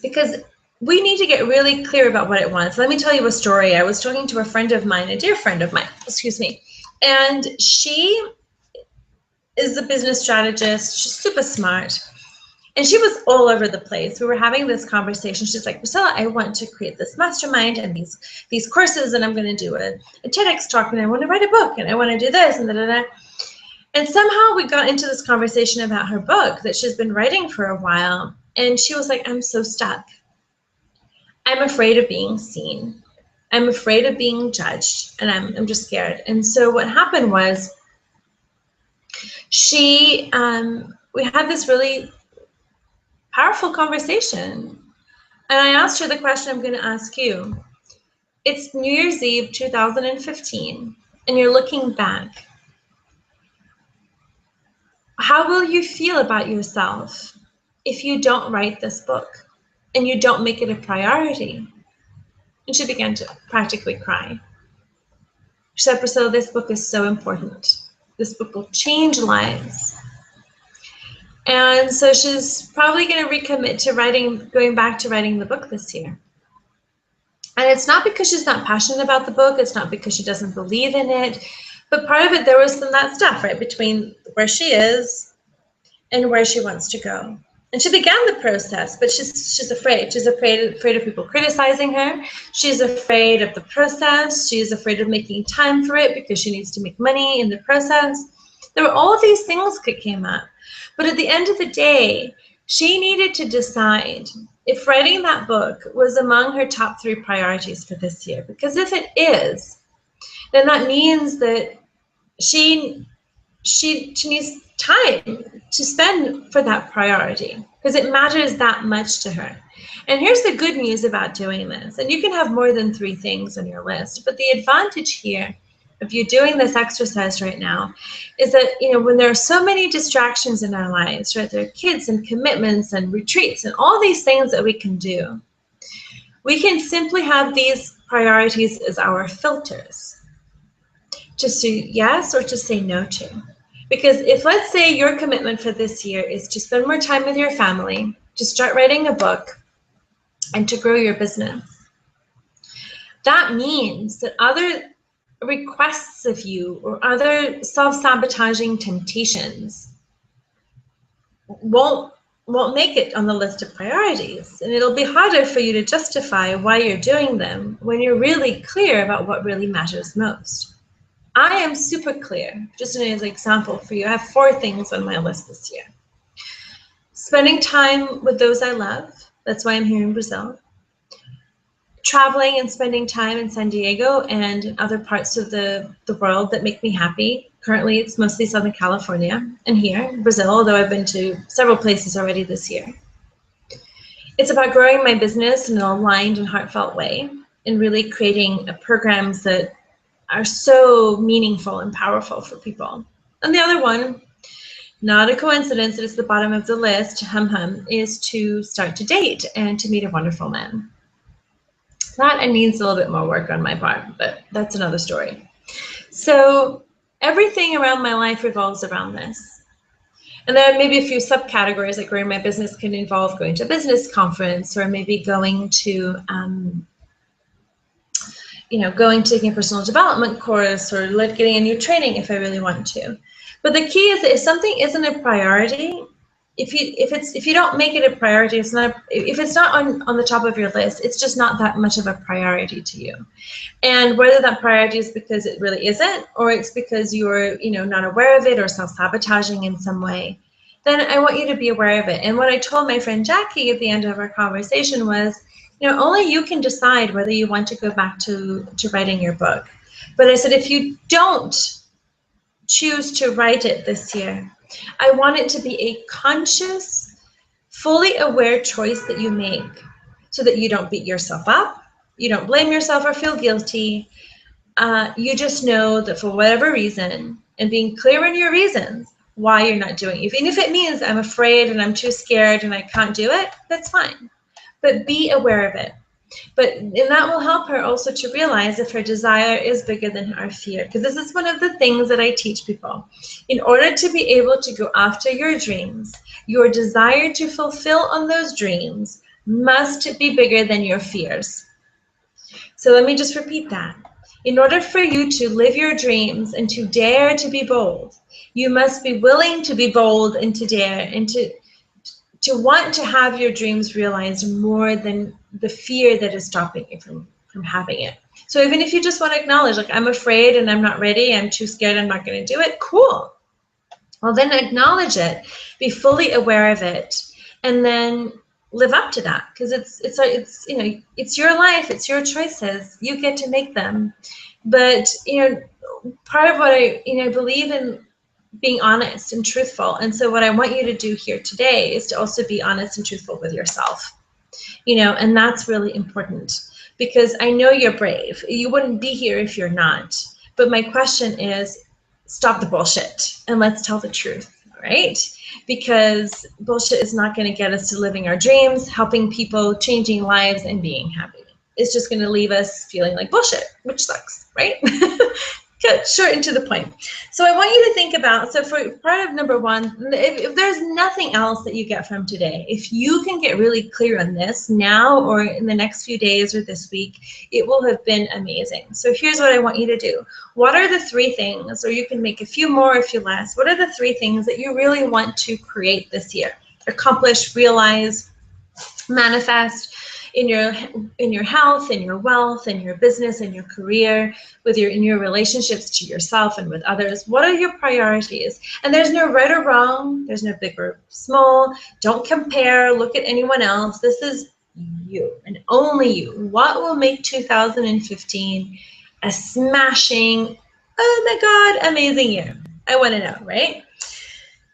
because we need to get really clear about what it wants. Let me tell you a story. I was talking to a friend of mine, a dear friend of mine, excuse me, and she is a business strategist. She's super smart. And she was all over the place. We were having this conversation. She's like, Priscilla, I want to create this mastermind and these courses, and I'm going to do a TEDx talk, and I want to write a book, and I want to do this, and da-da-da. And somehow we got into this conversation about her book that she's been writing for a while. And she was like, I'm so stuck. I'm afraid of being seen. I'm afraid of being judged, and I'm just scared. And so what happened was we had this really powerful conversation. And I asked her the question I'm going to ask you. It's New Year's Eve 2015, and you're looking back. How will you feel about yourself if you don't write this book and you don't make it a priority? And she began to practically cry. She said, Priscilla, this book is so important. This book will change lives. And so she's probably going to recommit to going back to writing the book this year. And it's not because she's not passionate about the book. It's not because she doesn't believe in it. But part of it, there was some that stuff, right, between where she is and where she wants to go. And she began the process, but she's afraid. She's afraid of people criticizing her. She's afraid of the process. She's afraid of making time for it because she needs to make money in the process. There were all of these things that came up. But at the end of the day, she needed to decide if writing that book was among her top 3 priorities for this year. Because if it is, then that means that she she needs time to spend for that priority because it matters that much to her. And here's the good news about doing this. And you can have more than 3 things on your list, but the advantage here of you doing this exercise right now is that, when there are so many distractions in our lives, right? There are kids and commitments and retreats and all these things that we can do. We can simply have these priorities as our filters to say yes or to say no to. Because if, let's say, your commitment for this year is to spend more time with your family, to start writing a book, and to grow your business, that means that other requests of you or other self-sabotaging temptations won't make it on the list of priorities. And it'll be harder for you to justify why you're doing them when you're really clear about what really matters most. I am super clear. Just as an example for you, I have 4 things on my list this year. Spending time with those I love. That's why I'm here in Brazil. Traveling and spending time in San Diego and in other parts of the world that make me happy. Currently, it's mostly Southern California and here in Brazil, although I've been to several places already this year. It's about growing my business in an aligned and heartfelt way and really creating programs that are so meaningful and powerful for people. And the other one, not a coincidence, it is the bottom of the list, is to start to date and to meet a wonderful man. That needs a little bit more work on my part, but that's another story. So everything around my life revolves around this. And there are maybe a few subcategories, like growing my business can involve going to a business conference or maybe going to taking a personal development course or getting a new training if I really want to. But the key is that if something isn't a priority, if you don't make it a priority, if it's not on the top of your list, it's just not that much of a priority to you. And whether that priority is because it really isn't, or it's because you're not aware of it or self-sabotaging in some way, then I want you to be aware of it. And what I told my friend Jackie at the end of our conversation was, only you can decide whether you want to go back to writing your book. But I said, if you don't choose to write it this year, I want it to be a conscious, fully aware choice that you make so that you don't beat yourself up, you don't blame yourself or feel guilty. You just know that for whatever reason, and being clear in your reasons why you're not doing it. Even if it means I'm afraid and I'm too scared and I can't do it, that's fine. But be aware of it. And that will help her also to realize if her desire is bigger than her fear. Because this is one of the things that I teach people. In order to be able to go after your dreams, your desire to fulfill on those dreams must be bigger than your fears. So let me just repeat that. In order for you to live your dreams and to dare to be bold, you must be willing to be bold and to dare and to want to have your dreams realized more than the fear that is stopping you from having it. So even if you just want to acknowledge, like, I'm afraid and I'm not ready, I'm too scared, I'm not going to do it, cool. Well, then acknowledge it, be fully aware of it, and then live up to that, because it's your life, it's your choices, you get to make them. But part of what I believe in being honest and truthful. And so what I want you to do here today is to also be honest and truthful with yourself, and that's really important because I know you're brave. You wouldn't be here if you're not. But my question is, stop the bullshit and let's tell the truth, right? Because bullshit is not going to get us to living our dreams, helping people, changing lives, and being happy. It's just going to leave us feeling like bullshit, which sucks, right? Good, short and to the point. So I want you to think about, so for part of number 1, if there's nothing else that you get from today, if you can get really clear on this now or in the next few days or this week, it will have been amazing. So here's what I want you to do. What are the 3 things, or you can make a few more, a few less, what are the 3 things that you really want to create this year? Accomplish, realize, manifest, in your health, in your wealth, in your business, in your career, in your relationships to yourself and with others. What are your priorities? And there's no right or wrong. There's no big or small. Don't compare. Look at anyone else. This is you and only you. What will make 2015 a smashing, oh my God, amazing year? I want to know, right?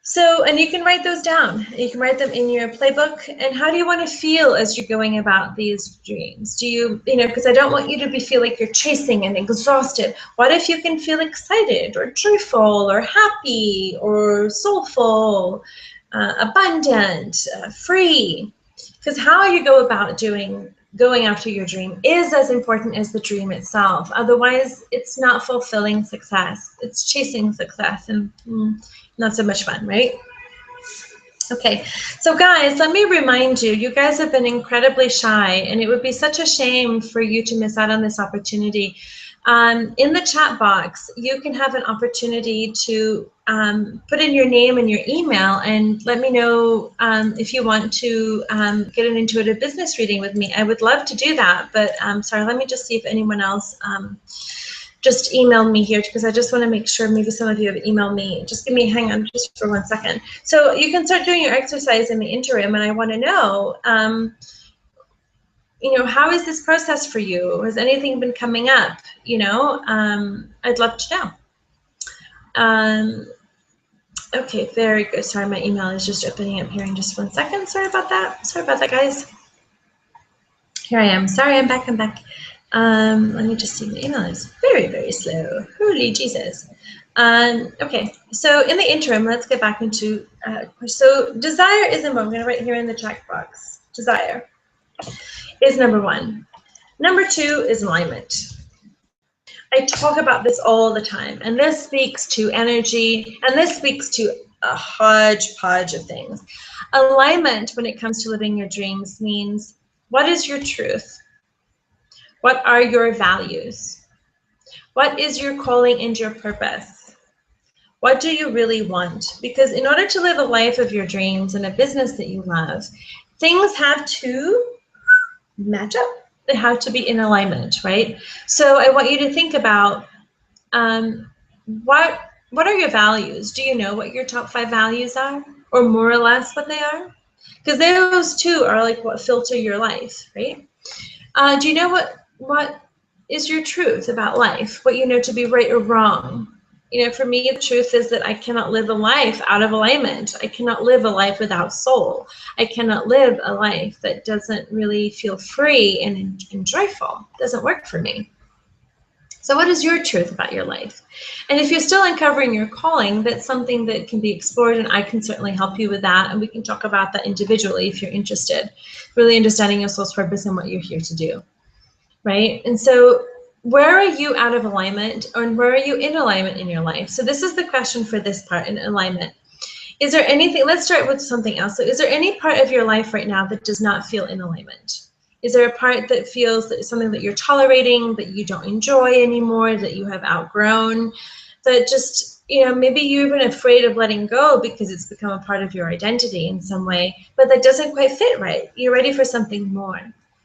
So, and you can write those down. You can write them in your playbook. And how do you want to feel as you're going about these dreams? Do you, because I don't want you to feel like you're chasing and exhausted. What if you can feel excited or joyful or happy or soulful, abundant, free? Because how you go about going after your dream is as important as the dream itself. Otherwise, it's not fulfilling success. It's chasing success and not so much fun, right? Okay, so guys, let me remind you, you guys have been incredibly shy, and it would be such a shame for you to miss out on this opportunity. In the chat box, you can have an opportunity to put in your name and your email and let me know if you want to get an intuitive business reading with me. I would love to do that, but sorry, let me just see if anyone else just emailed me here, because I just want to make sure maybe some of you have emailed me. Just hang on just for 1 second. So you can start doing your exercise in the interim, and I want to know, how is this process for you? Has anything been coming up? I'd love to know. Okay, very good. Sorry, my email is just opening up here in just 1 second. Sorry about that. Sorry about that, guys. Here I am. Sorry, I'm back. Let me just see. The email is very, very slow. Holy Jesus. Okay, so in the interim, let's get back into, so desire is I'm going to write here in the chat box. Desire is number 1. Number 2 is alignment. I talk about this all the time, and this speaks to energy, and this speaks to a hodgepodge of things. Alignment, when it comes to living your dreams, means what is your truth? What are your values? What is your calling and your purpose? What do you really want? Because in order to live a life of your dreams and a business that you love, things have to match up. They have to be in alignment, right? So I want you to think about what are your values? Do you know what your top 5 values are, or more or less what they are? Because those two are like what filter your life, right? Do you know what is your truth about life? What you know to be right or wrong? For me, the truth is that I cannot live a life out of alignment. I cannot live a life without soul. I cannot live a life that doesn't really feel free and joyful. It doesn't work for me. So what is your truth about your life? And if you're still uncovering your calling, that's something that can be explored, and I can certainly help you with that. And we can talk about that individually if you're interested, really understanding your soul's purpose and what you're here to do, right? And so where are you out of alignment, and where are you in alignment in your life? So this is the question for this part, in alignment. Is there anything, let's start with something else. So is there any part of your life right now that does not feel in alignment? Is there a part that feels that something that you're tolerating, that you don't enjoy anymore, that you have outgrown, that just, maybe you're even afraid of letting go because it's become a part of your identity in some way, but that doesn't quite fit right? You're ready for something more.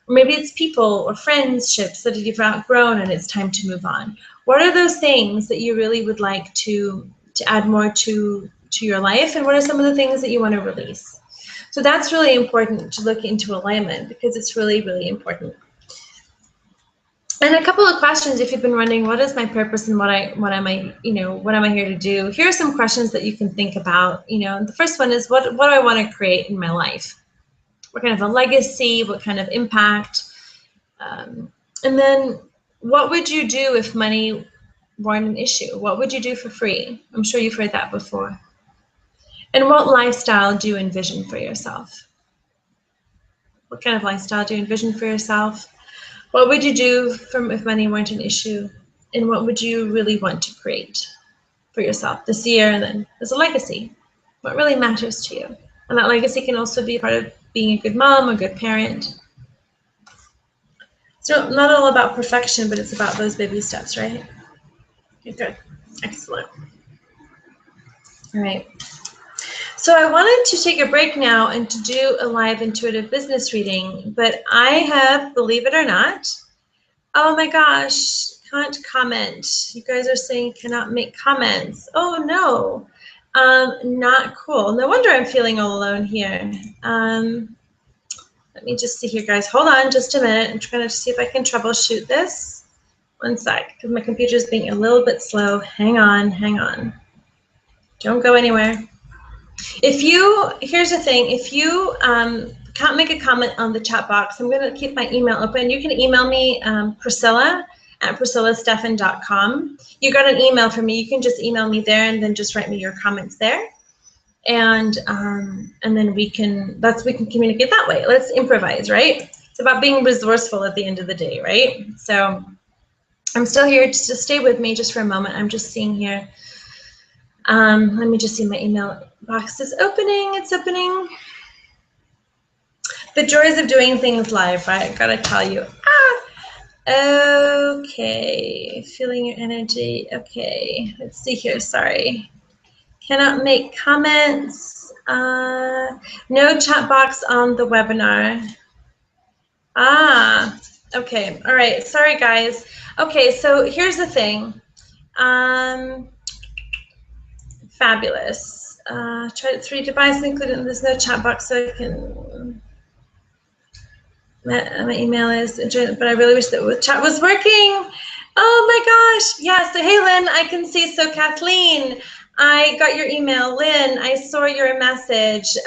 Or maybe it's people or friendships that you've outgrown and it's time to move on. What are those things that you really would like to add more to your life, and what are some of the things that you want to release? So that's really important to look into alignment, because it's really, really important. And a couple of questions, if you've been wondering, what is my purpose and what am I here to do? Here are some questions that you can think about. The first one is, what do I want to create in my life? What kind of a legacy? What kind of impact? And then, what would you do if money weren't an issue? What would you do for free? I'm sure you've heard that before. And what lifestyle do you envision for yourself? What kind of lifestyle do you envision for yourself? What would you do if money weren't an issue? And what would you really want to create for yourself this year, and then as a legacy? What really matters to you? And that legacy can also be part of being a good mom, a good parent. It's not all about perfection, but it's about those baby steps, right? Okay, good. Excellent. All right. So I wanted to take a break now and to do a live intuitive business reading, but I have, believe it or not, oh my gosh, can't comment. You guys are saying cannot make comments. Oh no, not cool. No wonder I'm feeling all alone here. Let me just see here, guys. Hold on just a minute. I'm trying to see if I can troubleshoot this. 1 sec, because my computer's being a little bit slow. Hang on, hang on. Don't go anywhere. Here's the thing, if you can't make a comment on the chat box, I'm going to keep my email open. You can email me, Priscilla@priscillastefan.com. You got an email from me. You can just email me there and then just write me your comments there. And then we can communicate that way. Let's improvise, right? It's about being resourceful at the end of the day, right? So I'm still here. Just stay with me just for a moment. I'm just seeing here. Let me just see, my email box is opening. It's opening. The joys of doing things live, right? Gotta tell you. Okay, feeling your energy. Okay, let's see here. Sorry. Cannot make comments. No chat box on the webinar. Okay. All right. Sorry, guys. Okay, so here's the thing. Fabulous. Tried 3 devices, including there's no chat box, so I can. My email is, but I really wish that the chat was working. Oh my gosh. Yeah, so hey, Lynn, I can see. So Kathleen, I got your email. Lynn, I saw your message.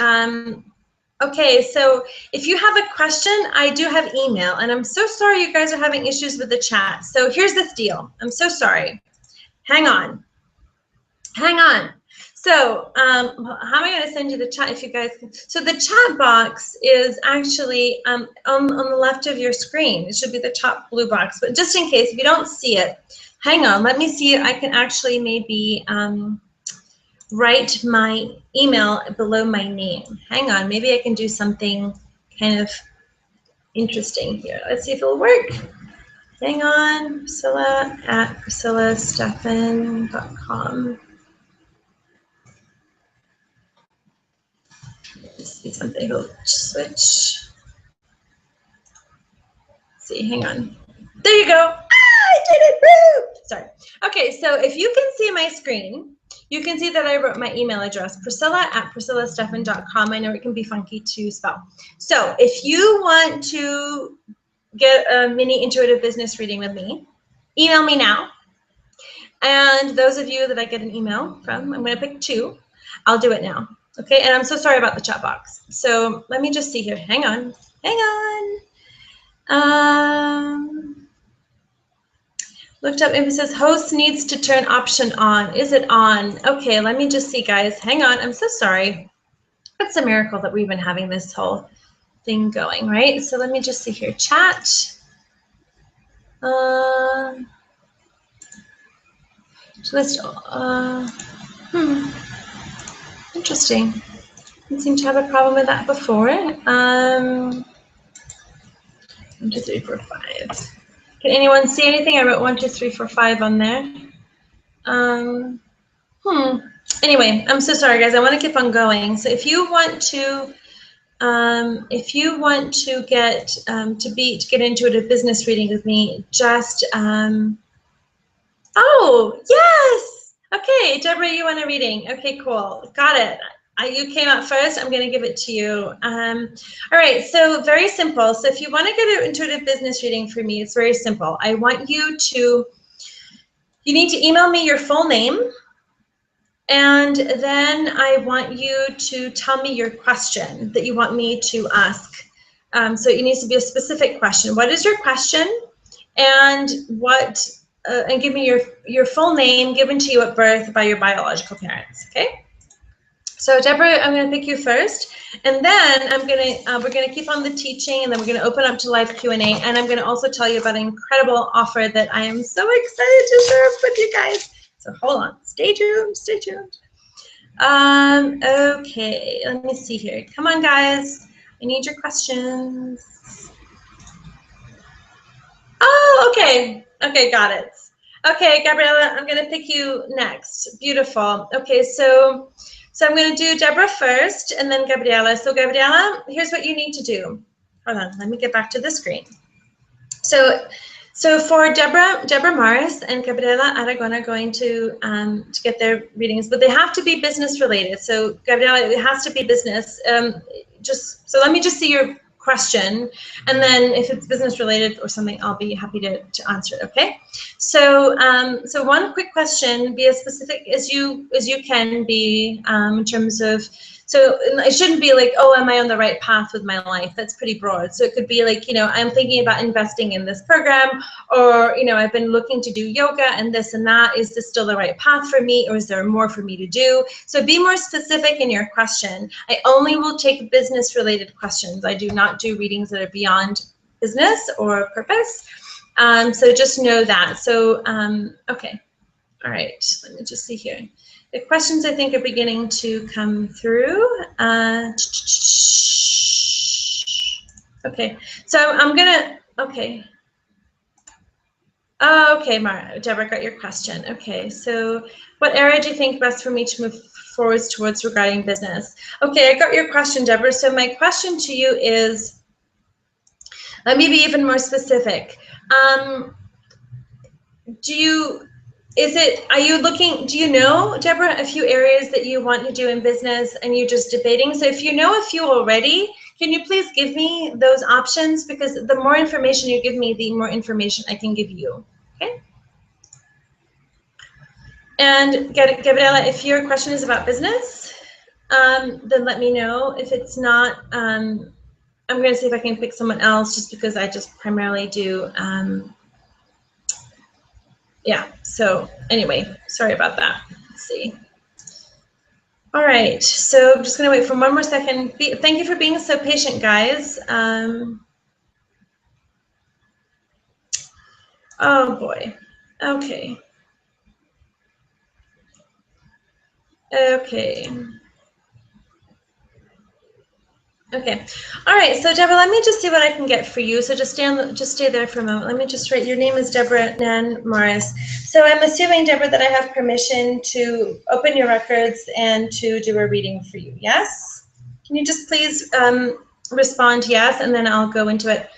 Okay, so if you have a question, I do have email, and I'm so sorry you guys are having issues with the chat. So here's the deal. I'm so sorry. Hang on. Hang on. So how am I going to send you the chat if you guys can? So the chat box is actually on the left of your screen. It should be the top blue box. But just in case, if you don't see it, hang on. Let me see. I can actually maybe write my email below my name. Hang on. Maybe I can do something kind of interesting here. Let's see if it'll work. Hang on. Priscilla@priscillastefan.com. See something, will switch. Let's see, hang on. There you go. I did it. Woo! Sorry. Okay, so if you can see my screen, you can see that I wrote my email address, Priscilla@priscillastefan.com. I know it can be funky to spell. So if you want to get a mini intuitive business reading with me, email me now. And those of you that I get an email from, I'm going to pick 2. I'll do it now. Okay, and I'm so sorry about the chat box. So let me just see here. Hang on. Looked up, it says host needs to turn option on. Is it on? Okay, let me just see, guys. Hang on. I'm so sorry. It's a miracle that we've been having this whole thing going, right? So let me just see here. Chat. List. Interesting. Didn't seem to have a problem with that before. 1, 2, 3, 4, 5. Can anyone see anything? I wrote 1, 2, 3, 4, 5 on there. Anyway, I'm so sorry, guys. I want to keep on going. So if you want to, get get into a business reading with me, just oh yes. Okay, Deborah, you want a reading? Okay, cool. Got it. You came up first. I'm going to give it to you. All right, so very simple. So if you want to get an intuitive business reading for me, it's very simple. I want you need to email me your full name, and then I want you to tell me your question that you want me to ask. So it needs to be a specific question. What is your question? And and give me your full name given to you at birth by your biological parents, okay? So Deborah, I'm going to pick you first, and then we're going to keep on the teaching, and then we're going to open up to live Q&A, and I'm going to also tell you about an incredible offer that I am so excited to share with you guys. So hold on, stay tuned, stay tuned. Okay, let me see here. Come on, guys. I need your questions. Oh, okay. Okay, got it. Okay, Gabriella, I'm going to pick you next. Beautiful. Okay, so I'm going to do Deborah first and then Gabriella. So Gabriella, here's what you need to do. Hold on, let me get back to the screen. So for Deborah Morris and Gabriela Aragon are going to get their readings, but they have to be business related. So Gabriella, it has to be business. So let me just see your question, and then if it's business related or something, I'll be happy to answer it. Okay, so so one quick question, be as specific as you can be, in terms of, so it shouldn't be like, oh, am I on the right path with my life? That's pretty broad. So it could be like, you know, I'm thinking about investing in this program, or, you know, I've been looking to do yoga and this and that. Is this still the right path for me, or is there more for me to do? So be more specific in your question. I only will take business related questions. I do not do readings that are beyond business or purpose. So just know that. So, okay. All right, let me just see here. The questions I think are beginning to come through. Okay, so I'm gonna, okay. Oh, okay, Mara, Deborah, got your question. Okay, so what area do you think best for me to move forwards towards regarding business? Okay, I got your question, Deborah. So my question to you is, let me be even more specific. Are you looking, do you know, Deborah, a few areas that you want to do in business and you're just debating? So if you know a few already, can you please give me those options? Because the more information you give me, the more information I can give you, okay? And Gabriela, if your question is about business, then let me know. If it's not, I'm gonna see if I can pick someone else, just because I just primarily do, yeah, so anyway, sorry about that. Let's see. All right, so I'm just gonna wait for one more second. Thank you for being so patient, guys. Oh boy, okay. Okay. Okay. All right. So Deborah, let me just see what I can get for you. So just stay there for a moment. Let me just write. Your name is Deborah Nan Morris. So I'm assuming, Deborah, that I have permission to open your records and to do a reading for you. Yes. Can you just please respond yes, and then I'll go into it.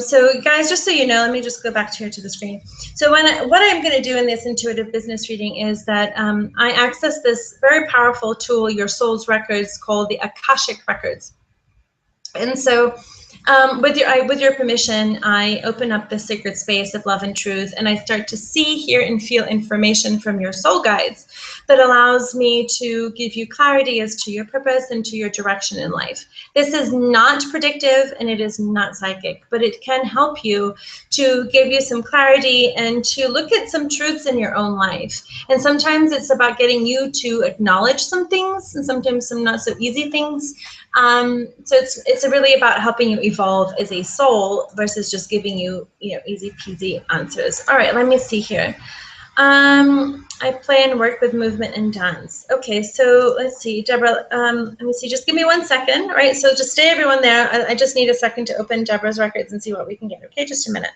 So guys, just so you know, let me just go back here to the screen. So what I'm going to do in this intuitive business reading is that I access this very powerful tool, your soul's records, called the Akashic Records. And so with your permission, I open up the sacred space of love and truth, and I start to see, hear, and feel information from your soul guides that allows me to give you clarity as to your purpose and to your direction in life. This is not predictive and it is not psychic, but it can help you to give you some clarity and to look at some truths in your own life. And sometimes it's about getting you to acknowledge some things, and sometimes some not so easy things. So it's really about helping you evolve as a soul versus just giving you, easy peasy answers. All right, let me see here. I play and work with movement and dance. Okay, so let's see, Deborah, let me see, just give me 1 second. All right, so just stay everyone there. I just need a second to open Deborah's records and see what we can get. Okay, just a minute.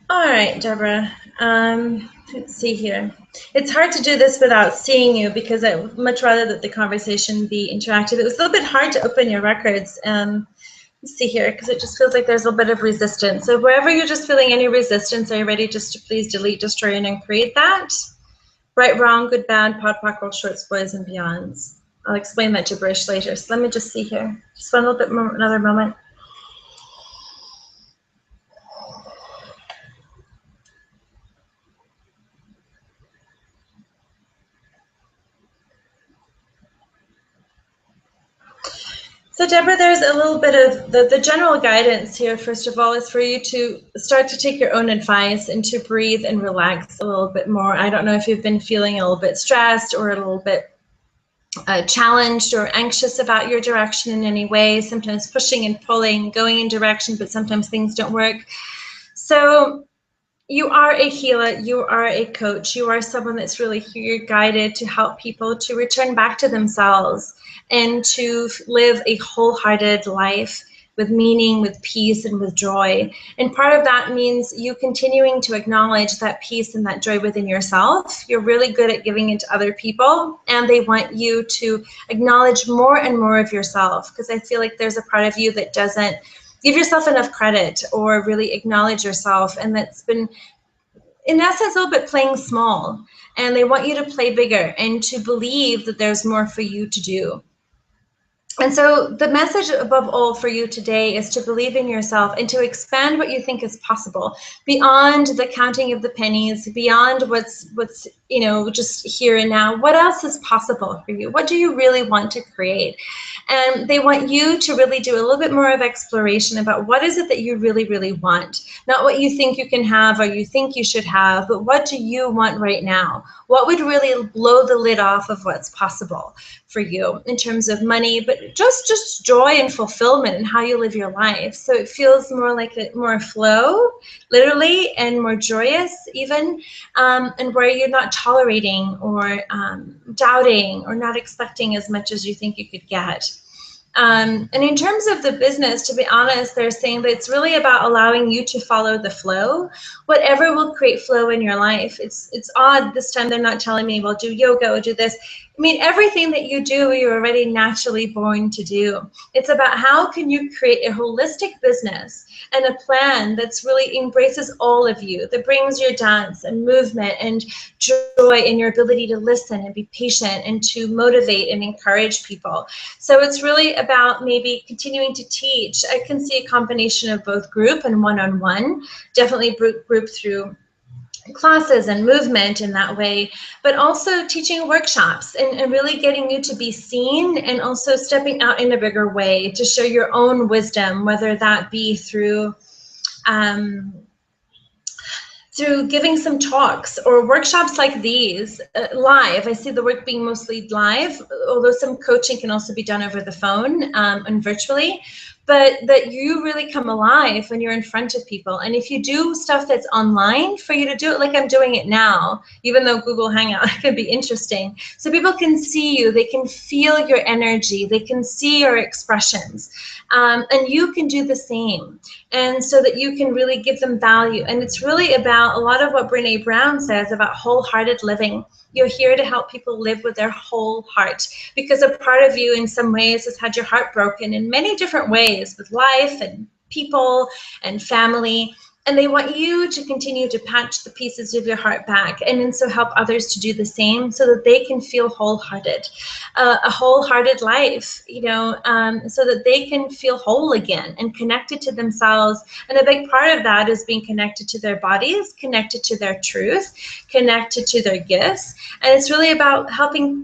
All right, Deborah, let's see here. It's hard to do this without seeing you because I would much rather that the conversation be interactive. It was a little bit hard to open your records. Let's see here, because it just feels like there's a little bit of resistance. So wherever you're just feeling any resistance, are you ready just to please delete, destroy, and uncreate that? Right, wrong, good, bad, pod, poc, roll, short, spoils, and beyonds. I'll explain that gibberish later. So let me just see here. Just one little bit more, another moment. So Deborah, there's a little bit of the general guidance here, first of all, is for you to start to take your own advice and to breathe and relax a little bit more. I don't know if you've been feeling a little bit stressed or a little bit challenged or anxious about your direction in any way, sometimes pushing and pulling, going in direction, but sometimes things don't work. So you are a healer, you are a coach, you are someone that's really here guided to help people to return back to themselves and to live a wholehearted life with meaning, with peace, and with joy. And part of that means you continuing to acknowledge that peace and that joy within yourself. You're really good at giving it to other people, and they want you to acknowledge more and more of yourself, because I feel like there's a part of you that doesn't give yourself enough credit or really acknowledge yourself, and that's been, in essence, a little bit playing small. And they want you to play bigger and to believe that there's more for you to do. And so the message above all for you today is to believe in yourself and to expand what you think is possible beyond the counting of the pennies, beyond what's just here and now. What else is possible for you? What do you really want to create? And they want you to really do a little bit more of exploration about what is it that you really, really want. Not what you think you can have or you think you should have, but what do you want right now? What would really blow the lid off of what's possible for you in terms of money, but just joy and fulfillment in how you live your life. So it feels more like more flow, literally, and more joyous even, and where you're not tolerating or doubting or not expecting as much as you think you could get. And in terms of the business, to be honest, they're saying that it's really about allowing you to follow the flow, whatever will create flow in your life. It's odd this time they're not telling me, well, do yoga or do this. I mean, everything that you do, you're already naturally born to do. It's about how can you create a holistic business and a plan that's really embraces all of you, that brings your dance and movement and joy and your ability to listen and be patient and to motivate and encourage people. So it's really about maybe continuing to teach. I can see a combination of both group and one-on-one, definitely group through classes and movement in that way, but also teaching workshops and really getting you to be seen, and also stepping out in a bigger way to show your own wisdom, whether that be through giving some talks or workshops like these live. I see the work being mostly live, although some coaching can also be done over the phone and virtually, but that you really come alive when you're in front of people. And if you do stuff that's online, for you to do it like I'm doing it now, even though Google Hangout could be interesting, so people can see you, they can feel your energy, they can see your expressions, and you can do the same. And so that you can really give them value. And it's really about a lot of what Brene Brown says about wholehearted living. You're here to help people live with their whole heart, because a part of you in some ways has had your heart broken in many different ways, with life and people and family. And they want you to continue to patch the pieces of your heart back, and so help others to do the same, so that they can feel wholehearted, a wholehearted life, so that they can feel whole again and connected to themselves. And a big part of that is being connected to their bodies, connected to their truth, connected to their gifts. And it's really about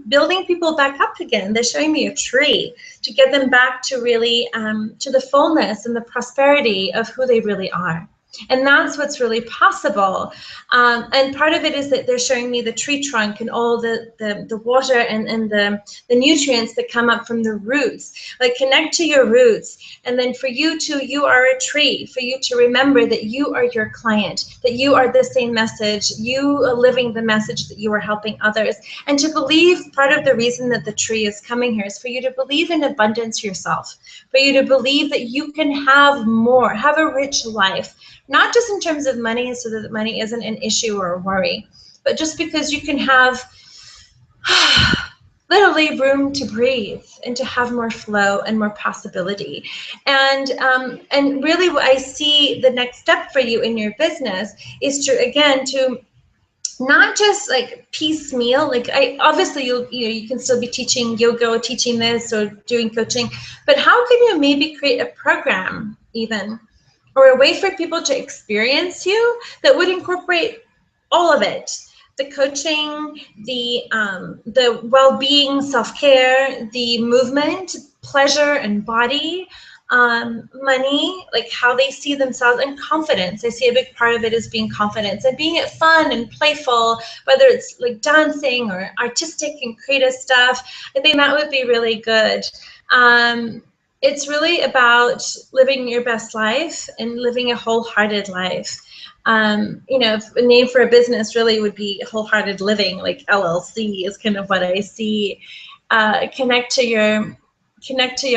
building people back up again. They're showing me a tree to get them back to really, to the fullness and the prosperity of who they really are. And that's what's really possible. And part of it is that they're showing me the tree trunk and all the water and the nutrients that come up from the roots. Like, connect to your roots. And then for you are a tree, for you to remember that you are your client, that you are the same message, you are living the message that you are helping others. And to believe, part of the reason that the tree is coming here is for you to believe in abundance yourself, for you to believe that you can have more, have a rich life. Not just in terms of money, so that money isn't an issue or a worry, but just because you can have literally room to breathe and to have more flow and more possibility. And really what I see the next step for you in your business is to not just like piecemeal, like obviously you can still be teaching yoga or teaching this or doing coaching, but how can you maybe create a program even, or a way for people to experience you that would incorporate all of it: the coaching, the well-being, self-care, the movement, pleasure and body, money, like how they see themselves, and confidence. I see a big part of it is being confident and being fun and playful, whether it's like dancing or artistic and creative stuff. I think that would be really good. It's really about living your best life and living a wholehearted life. You know, a name for a business really would be Wholehearted Living, like LLC is kind of what I see. Connect to your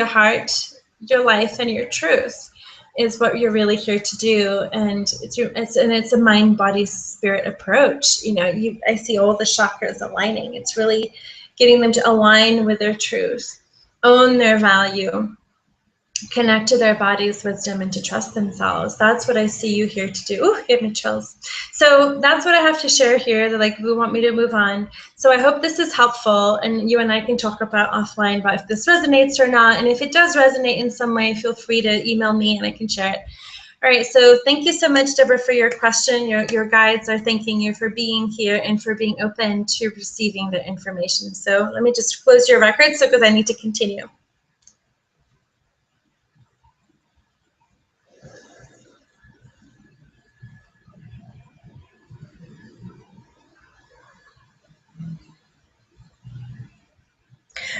heart, your life, and your truth is what you're really here to do. And it's a mind, body, spirit approach. You know, I see all the chakras aligning. It's really getting them to align with their truth, own their value, connect to their body's wisdom, and to trust themselves. That's what I see you here to do. Ooh, give me chills. So that's what I have to share here. They're like, we want me to move on. So I hope this is helpful, and you and I can talk about offline about if this resonates or not. And if it does resonate in some way, feel free to email me and I can share it. All right, so thank you so much, Deborah, for your question. Your guides are thanking you for being here and for being open to receiving the information. So let me just close your record because I need to continue.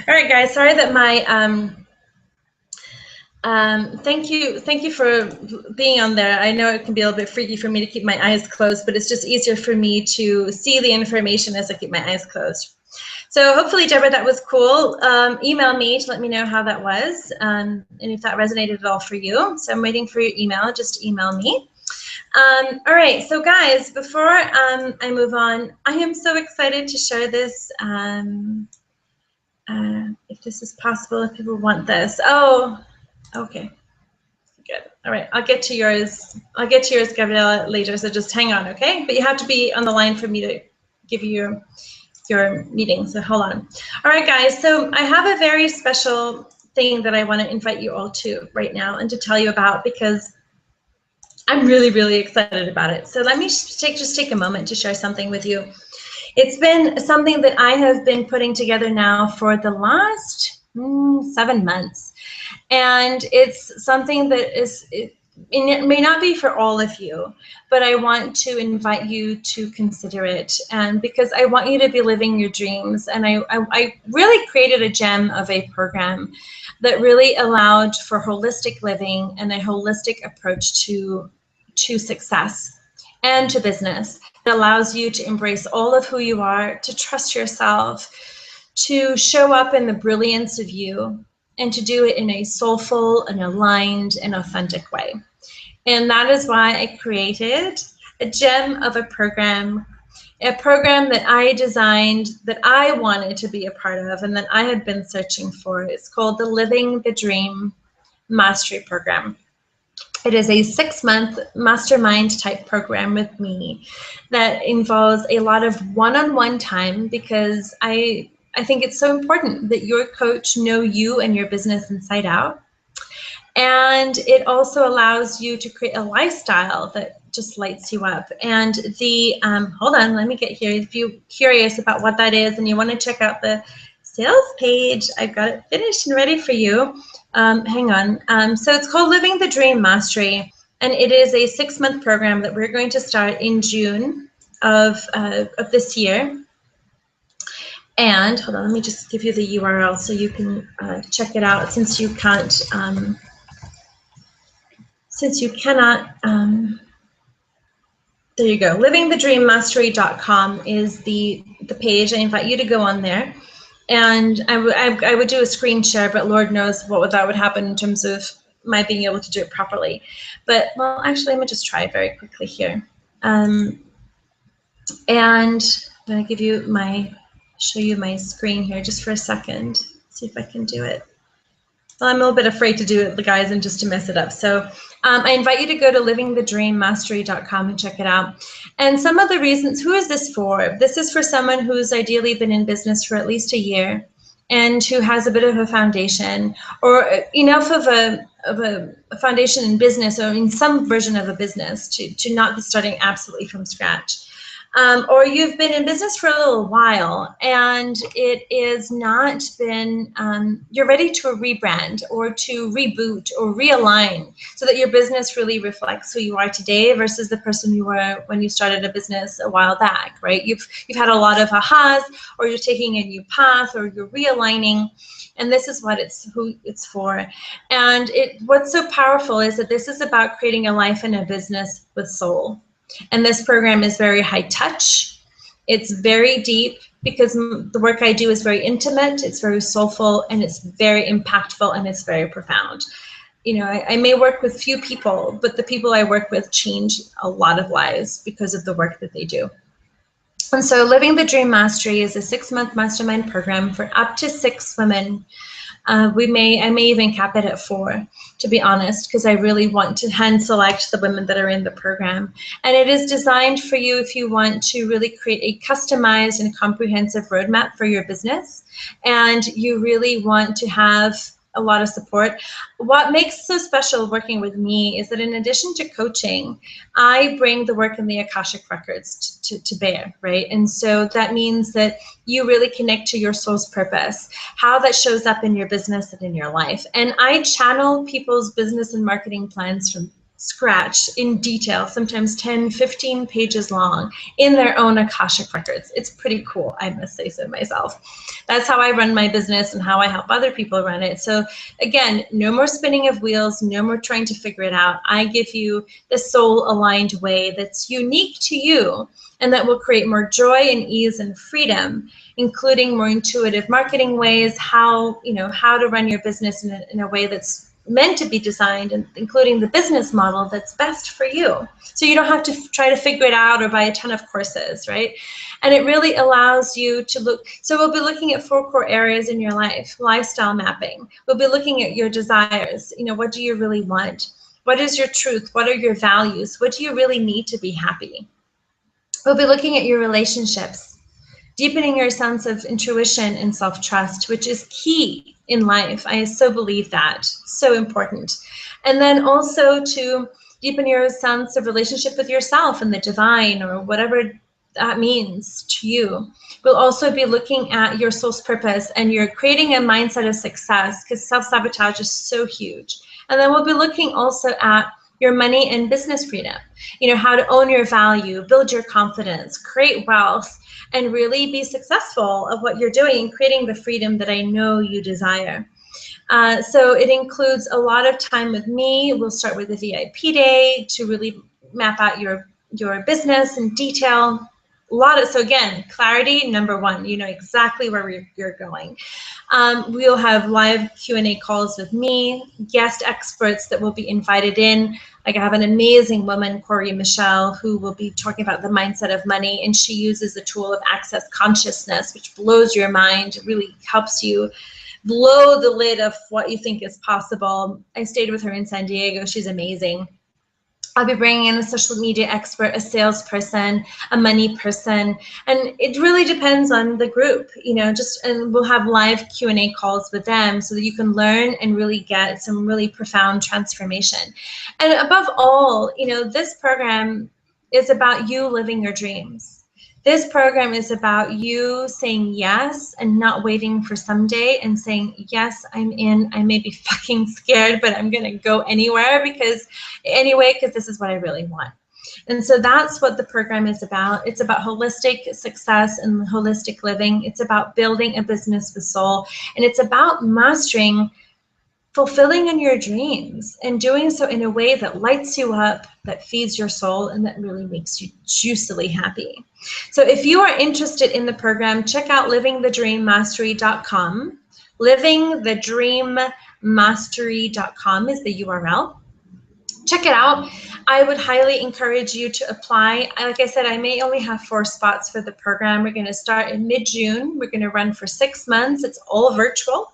All right, guys, sorry that my, thank you for being on there. I know it can be a little bit freaky for me to keep my eyes closed, but it's just easier for me to see the information as I keep my eyes closed. So hopefully, Deborah, that was cool. Email me to let me know how that was, and if that resonated at all for you. So I'm waiting for your email, just email me. All right, so guys, before I move on, I am so excited to share this. If this is possible, if people want this. Oh, okay, good. All right, I'll get to yours. I'll get to yours, Gabriella, later. So just hang on, okay? But you have to be on the line for me to give you your meeting. So hold on. All right, guys. So I have a very special thing that I want to invite you all to right now and to tell you about, because I'm really, really excited about it. So let me just take a moment to share something with you. It's been something that I have been putting together now for the last 7 months. And it's something that it may not be for all of you, but I want to invite you to consider it. And because I want you to be living your dreams. And I really created a gem of a program that really allowed for holistic living and a holistic approach to success and to business. It allows you to embrace all of who you are, to trust yourself, to show up in the brilliance of you, and to do it in a soulful and aligned and authentic way. And that is why I created a gem of a program that I designed, that I wanted to be a part of, and that I had been searching for. It's called the Living the Dream Mastery Program. It is a 6-month mastermind type program with me that involves a lot of one-on-one time, because I think it's so important that your coach know you and your business inside out. And it also allows you to create a lifestyle that just lights you up. And the, hold on, let me get here. If you're curious about what that is and you want to check out the sales page, I've got it finished and ready for you. Hang on. So it's called Living the Dream Mastery, and it is a 6-month program that we're going to start in June of this year. And hold on, let me just give you the URL so you can check it out, since you can't, there you go. livingthedreammastery.com is the page. I invite you to go on there. And I would do a screen share, but Lord knows what that would happen in terms of my being able to do it properly. But, well, actually, let me just try very quickly here. And I'm going to give you show you my screen here just for a second. See if I can do it. Well, I'm a little bit afraid to do it, guys, and just to mess it up. So I invite you to go to livingthedreammastery.com and check it out. And some of the reasons, who is this for? This is for someone who's ideally been in business for at least a year and who has a bit of a foundation, or enough of a foundation in business, or in some version of a business, to not be starting absolutely from scratch. or you've been in business for a little while and it is not been, you're ready to rebrand or to reboot or realign so that your business really reflects who you are today versus the person you were when you started a business a while back, right? You've had a lot of ahas, or you're taking a new path, or you're realigning, and this is what who it's for. And what's so powerful is that this is about creating a life and a business with soul. And this program is very high touch. It's very deep because the work I do is very intimate, it's very soulful, and it's very impactful, and it's very profound. You know, I may work with few people, but the people I work with change a lot of lives because of the work that they do. And so Living the Dream Mastery is a 6-month mastermind program for up to 6 women. I may even cap it at 4, to be honest, because I really want to hand select the women that are in the program. And it is designed for you if you want to really create a customized and comprehensive roadmap for your business, and you really want to have a lot of support. What makes so special working with me is that in addition to coaching, I bring the work in the Akashic Records to bear, right? And so that means that you really connect to your soul's purpose, how that shows up in your business and in your life. And I channel people's business and marketing plans from scratch in detail, sometimes 10, 15 pages long, in their own Akashic Records. It's pretty cool, I must say so myself. That's how I run my business and how I help other people run it. So again, no more spinning of wheels, no more trying to figure it out. I give you the soul-aligned way that's unique to you and that will create more joy and ease and freedom, including more intuitive marketing ways, how to run your business in a way that's meant to be designed, and including the business model that's best for you. So you don't have to try to figure it out or buy a ton of courses, right? And it really allows you to look. So we'll be looking at 4 core areas in your life: lifestyle mapping. We'll be looking at your desires. You know, what do you really want? What is your truth? What are your values? What do you really need to be happy? We'll be looking at your relationships, deepening your sense of intuition and self-trust, which is key in life. I so believe that. So important. And then also to deepen your sense of relationship with yourself and the divine, or whatever that means to you. We'll also be looking at your soul's purpose, and you're creating a mindset of success, because self-sabotage is so huge. And then we'll be looking also at your money and business freedom, you know, how to own your value, build your confidence, create wealth, and really be successful at what you're doing, creating the freedom that I know you desire. So it includes a lot of time with me. We'll start with a VIP day to really map out your business in detail. So again, clarity, number 1, you know exactly where you're going. We'll have live Q&A calls with me, guest experts that will be invited in. Like, I have an amazing woman, Corey Michelle, who will be talking about the mindset of money, and she uses the tool of access consciousness, which blows your mind. It really helps you blow the lid of what you think is possible. I stayed with her in San Diego. She's amazing. I'll be bringing in a social media expert, a salesperson, a money person, and it really depends on the group, you know, and we'll have live Q&A calls with them so that you can learn and really get some really profound transformation. And above all, you know, this program is about you living your dreams. This program is about you saying yes and not waiting for someday, and saying, yes, I'm in. I may be fucking scared, but I'm going to go because this is what I really want. And so that's what the program is about. It's about holistic success and holistic living. It's about building a business with soul. And it's about mastering fulfilling in your dreams, and doing so in a way that lights you up, that feeds your soul, and that really makes you juicily happy. So if you are interested in the program, check out livingthedreammastery.com. Livingthedreammastery.com is the URL. Check it out. I would highly encourage you to apply. Like I said, I may only have 4 spots for the program. We're going to start in mid-June. We're going to run for 6 months. It's all virtual.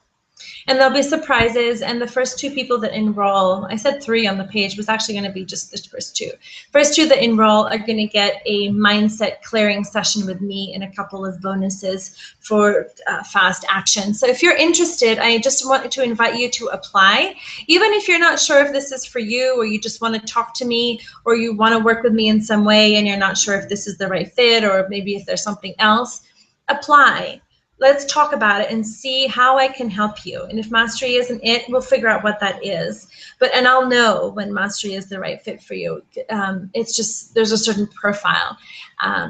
And there'll be surprises, and the first 2 people that enroll, I said 3 on the page, was actually going to be just the first 2. First 2 that enroll are going to get a mindset clearing session with me and a couple of bonuses for fast action. So if you're interested, I just want to invite you to apply. Even if you're not sure if this is for you, or you just want to talk to me, or you want to work with me in some way and you're not sure if this is the right fit, or maybe if there's something else, apply. Let's talk about it and see how I can help you. And if mastery isn't it, we'll figure out what that is. And I'll know when mastery is the right fit for you. It's just, there's a certain profile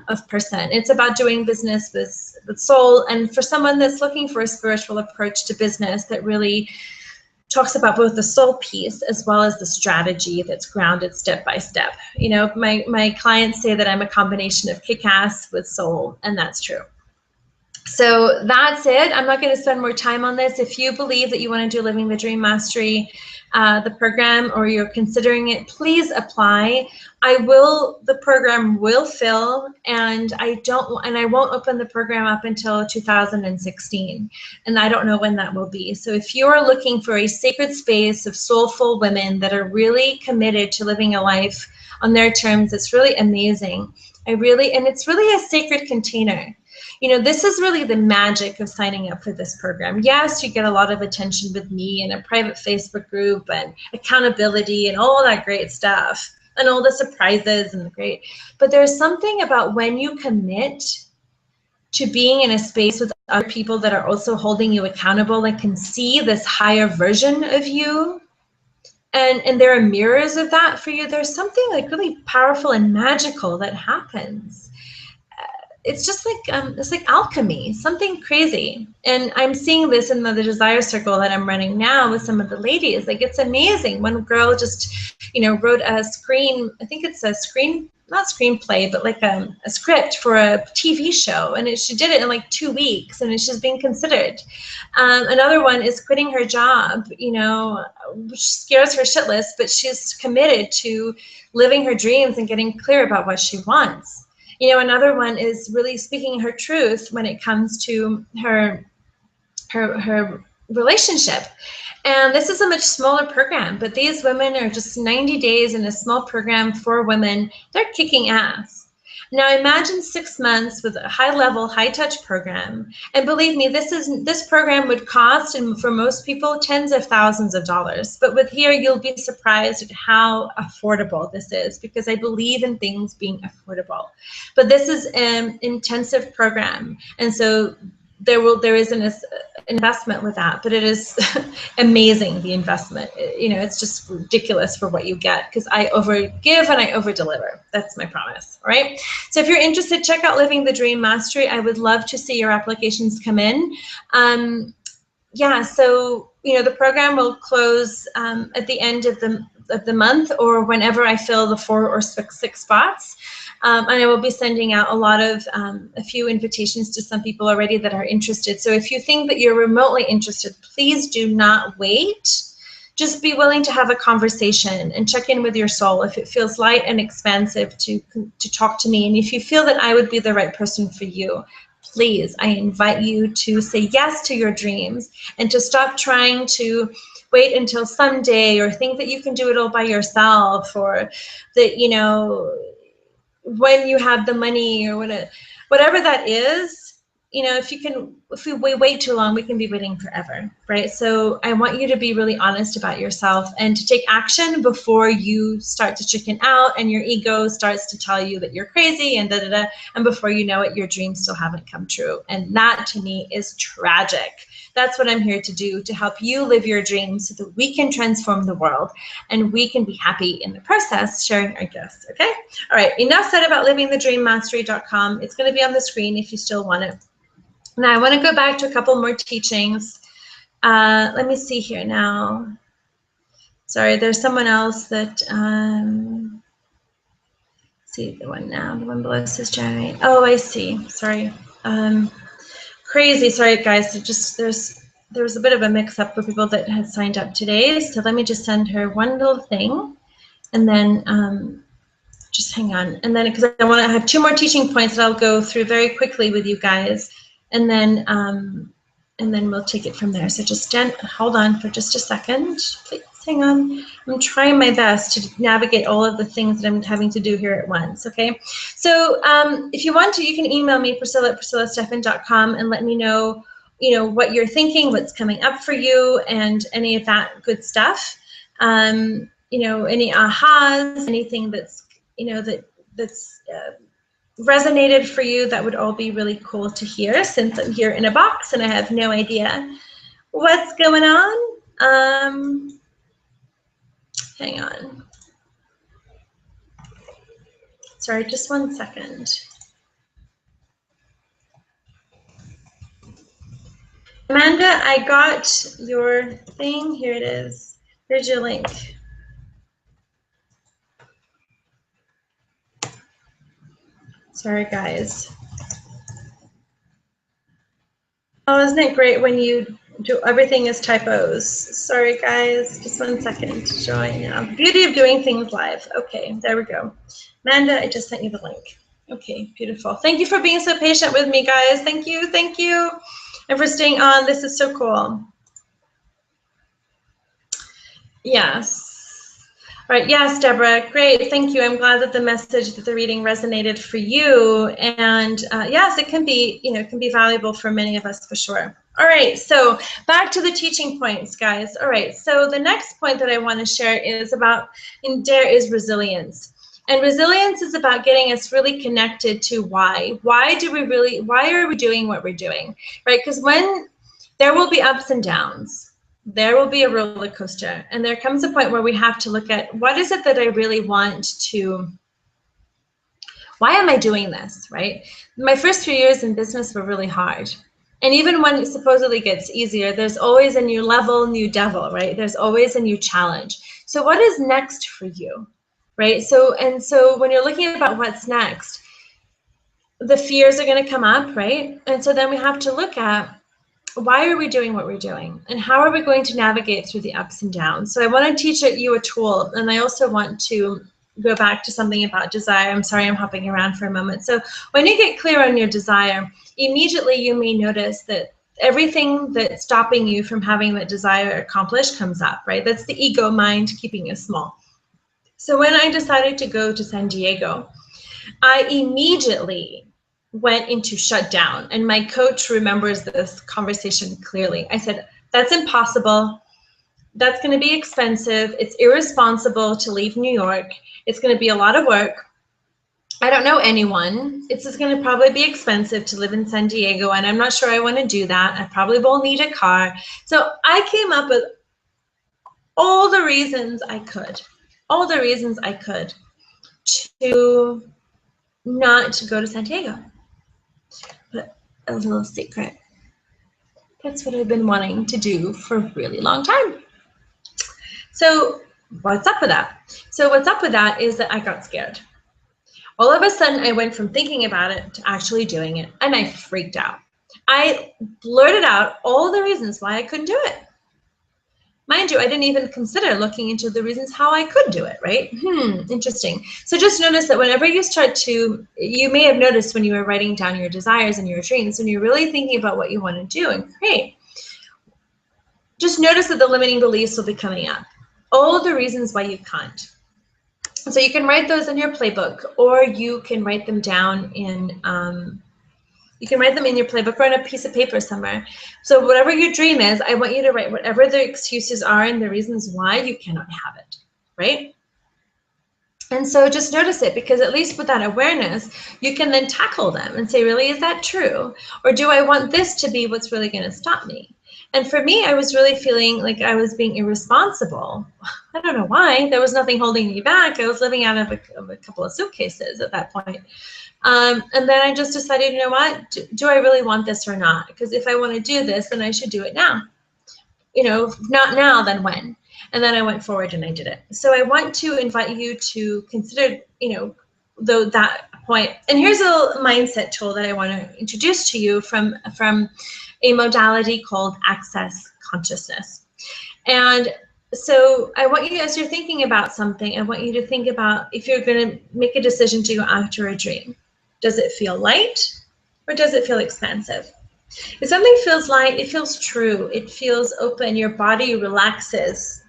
of person. It's about doing business with soul. And for someone that's looking for a spiritual approach to business that really talks about both the soul piece as well as the strategy that's grounded step by step. You know, my clients say that I'm a combination of kick-ass with soul, and that's true. So that's it. I'm not going to spend more time on this. If you believe that you want to do Living the Dream Mastery, the program, or you're considering it, please apply. The program will fill, and I won't open the program up until 2016, and I don't know when that will be. So if you are looking for a sacred space of soulful women that are really committed to living a life on their terms, it's really amazing. And it's really a sacred container. You know, this is really the magic of signing up for this program. Yes, you get a lot of attention with me and a private Facebook group and accountability and all that great stuff and all the surprises and the great. But there's something about when you commit to being in a space with other people that are also holding you accountable and can see this higher version of you, and there are mirrors of that for you. There's something like really powerful and magical that happens. It's just like it's like alchemy, something crazy. And I'm seeing this in the desire circle that I'm running now with some of the ladies. Like, it's amazing. One girl just, you know, wrote a not screenplay, but like a script for a TV show, and she did it in like 2 weeks, and she's being considered. Another one is quitting her job, you know, which scares her shitless, but she's committed to living her dreams and getting clear about what she wants. You know, another one is really speaking her truth when it comes to her relationship. And this is a much smaller program, but these women are just 90 days in a small program for women. They're kicking ass. Now imagine 6 months with a high-level, high-touch program. And believe me, this program would cost, and for most people, tens of thousands of dollars. But with here, you'll be surprised at how affordable this is, because I believe in things being affordable. But this is an intensive program, and so there is an investment with that, but it is amazing, the investment. You know, it's just ridiculous for what you get, because I overgive and I overdeliver. That's my promise, all right? So if you're interested, check out Living the Dream Mastery. I would love to see your applications come in. Yeah, so, you know, the program will close at the end of the month, or whenever I fill the 4 or 6 spots. And I will be sending out a few invitations to some people already that are interested. So if you think that you're remotely interested, please do not wait. Just be willing to have a conversation and check in with your soul if it feels light and expansive to talk to me. And if you feel that I would be the right person for you, please, I invite you to say yes to your dreams and to stop trying to wait until someday, or think that you can do it all by yourself, or that, you know, when you have the money, or whatever that is. You know, if we wait too long, we can be waiting forever, right? So I want you to be really honest about yourself and to take action before you start to chicken out and your ego starts to tell you that you're crazy and da-da-da, and before you know it, your dreams still haven't come true. And that, to me, is tragic. That's what I'm here to do, to help you live your dreams so that we can transform the world and we can be happy in the process, sharing our gifts, okay? All right, enough said about livingthedreammastery.com. It's going to be on the screen if you still want it. Now, I want to go back to a couple more teachings. Let me see here now. Sorry, there's someone else that, see the one now, the one below says generate. Oh, I see, sorry. Crazy, sorry guys, there was a bit of a mix up for people that had signed up today. So let me just send her one little thing, and then just hang on. And then, because I want to have 2 more teaching points that I'll go through very quickly with you guys. And then and then we'll take it from there. So just hold on for just a second. Please hang on. I'm trying my best to navigate all of the things that I'm having to do here at once, okay? So if you want to, you can email me, Priscilla@priscillastefan.com, and let me know, what you're thinking, what's coming up for you, and any of that good stuff. Any ahas, anything that's, that's resonated for you, that would all be really cool to hear, since I'm here in a box and I have no idea what's going on. Hang on. Sorry, just 1 second. Amanda, I got your thing. Here it is. Here's your link. Sorry, guys. Oh, isn't it great when you do everything is typos? Sorry, guys. Just 1 second to join now. Beauty of doing things live. Okay, there we go. Amanda, I just sent you the link. Okay, beautiful. Thank you for being so patient with me, guys. Thank you, and for staying on. This is so cool. Yes. All right. Yes, Deborah. Great. Thank you. I'm glad that the message that the reading resonated for you. And yes, it can be, it can be valuable for many of us for sure. All right. So back to the teaching points, guys. All right. So the next point that I want to share is about in D.A.R.E is resilience. And resilience is about getting us really connected to why. Why are we doing what we're doing, right? Because when there will be ups and downs, there will be a roller coaster, and there comes a point where we have to look at what is it that I really want to, why am I doing this, right? My first few years in business were really hard. And even when it supposedly gets easier, there's always a new level, new devil, right? There's always a new challenge. So what is next for you, right? So when you're looking about what's next, the fears are going to come up, right? And so then we have to look at, why are we doing what we're doing, and how are we going to navigate through the ups and downs? So I want to teach you a tool, and I also want to go back to something about desire. I'm sorry, I'm hopping around for a moment. So when you get clear on your desire, immediately you may notice that everything that's stopping you from having that desire accomplished comes up, right? That's the ego mind keeping you small. So when I decided to go to San Diego, I immediately went into shutdown, and my coach remembers this conversation clearly. I said, that's impossible. That's going to be expensive. It's irresponsible to leave New York. It's going to be a lot of work. I don't know anyone. It's just going to probably be expensive to live in San Diego, and I'm not sure I want to do that. I probably will need a car. So I came up with all the reasons I could to not to go to San Diego. But a little secret, that's what I've been wanting to do for a really long time. So what's up with that? So what's up with that is that I got scared. All of a sudden, I went from thinking about it to actually doing it, and I freaked out. I blurted out all the reasons why I couldn't do it. Mind you, I didn't even consider looking into the reasons how I could do it, right? Interesting. So just notice that whenever you start to, you may have noticed when you were writing down your desires and your dreams, when you're really thinking about what you want to do and create, just notice that the limiting beliefs will be coming up. All the reasons why you can't. So you can write those in your playbook, or you can write them down in, you can write them in your playbook or on a piece of paper somewhere. So whatever your dream is, I want you to write whatever the excuses are and the reasons why you cannot have it, right? And so just notice it, because at least with that awareness, you can then tackle them and say, really, is that true? Or do I want this to be what's really going to stop me? And for me, I was really feeling like I was being irresponsible. I don't know why. There was nothing holding me back. I was living out of a couple of suitcases at that point. And then I just decided, you know what, do I really want this or not? Because if I want to do this, then I should do it now. You know, if not now, then when? And then I went forward and I did it. So I want to invite you to consider, you know, that point. And here's a mindset tool that I want to introduce to you from a modality called Access Consciousness. And so I want you, as you're thinking about something, I want you to think about if you're going to make a decision to go after a dream. Does it feel light or does it feel expansive? If something feels light, it feels true. It feels open. Your body relaxes.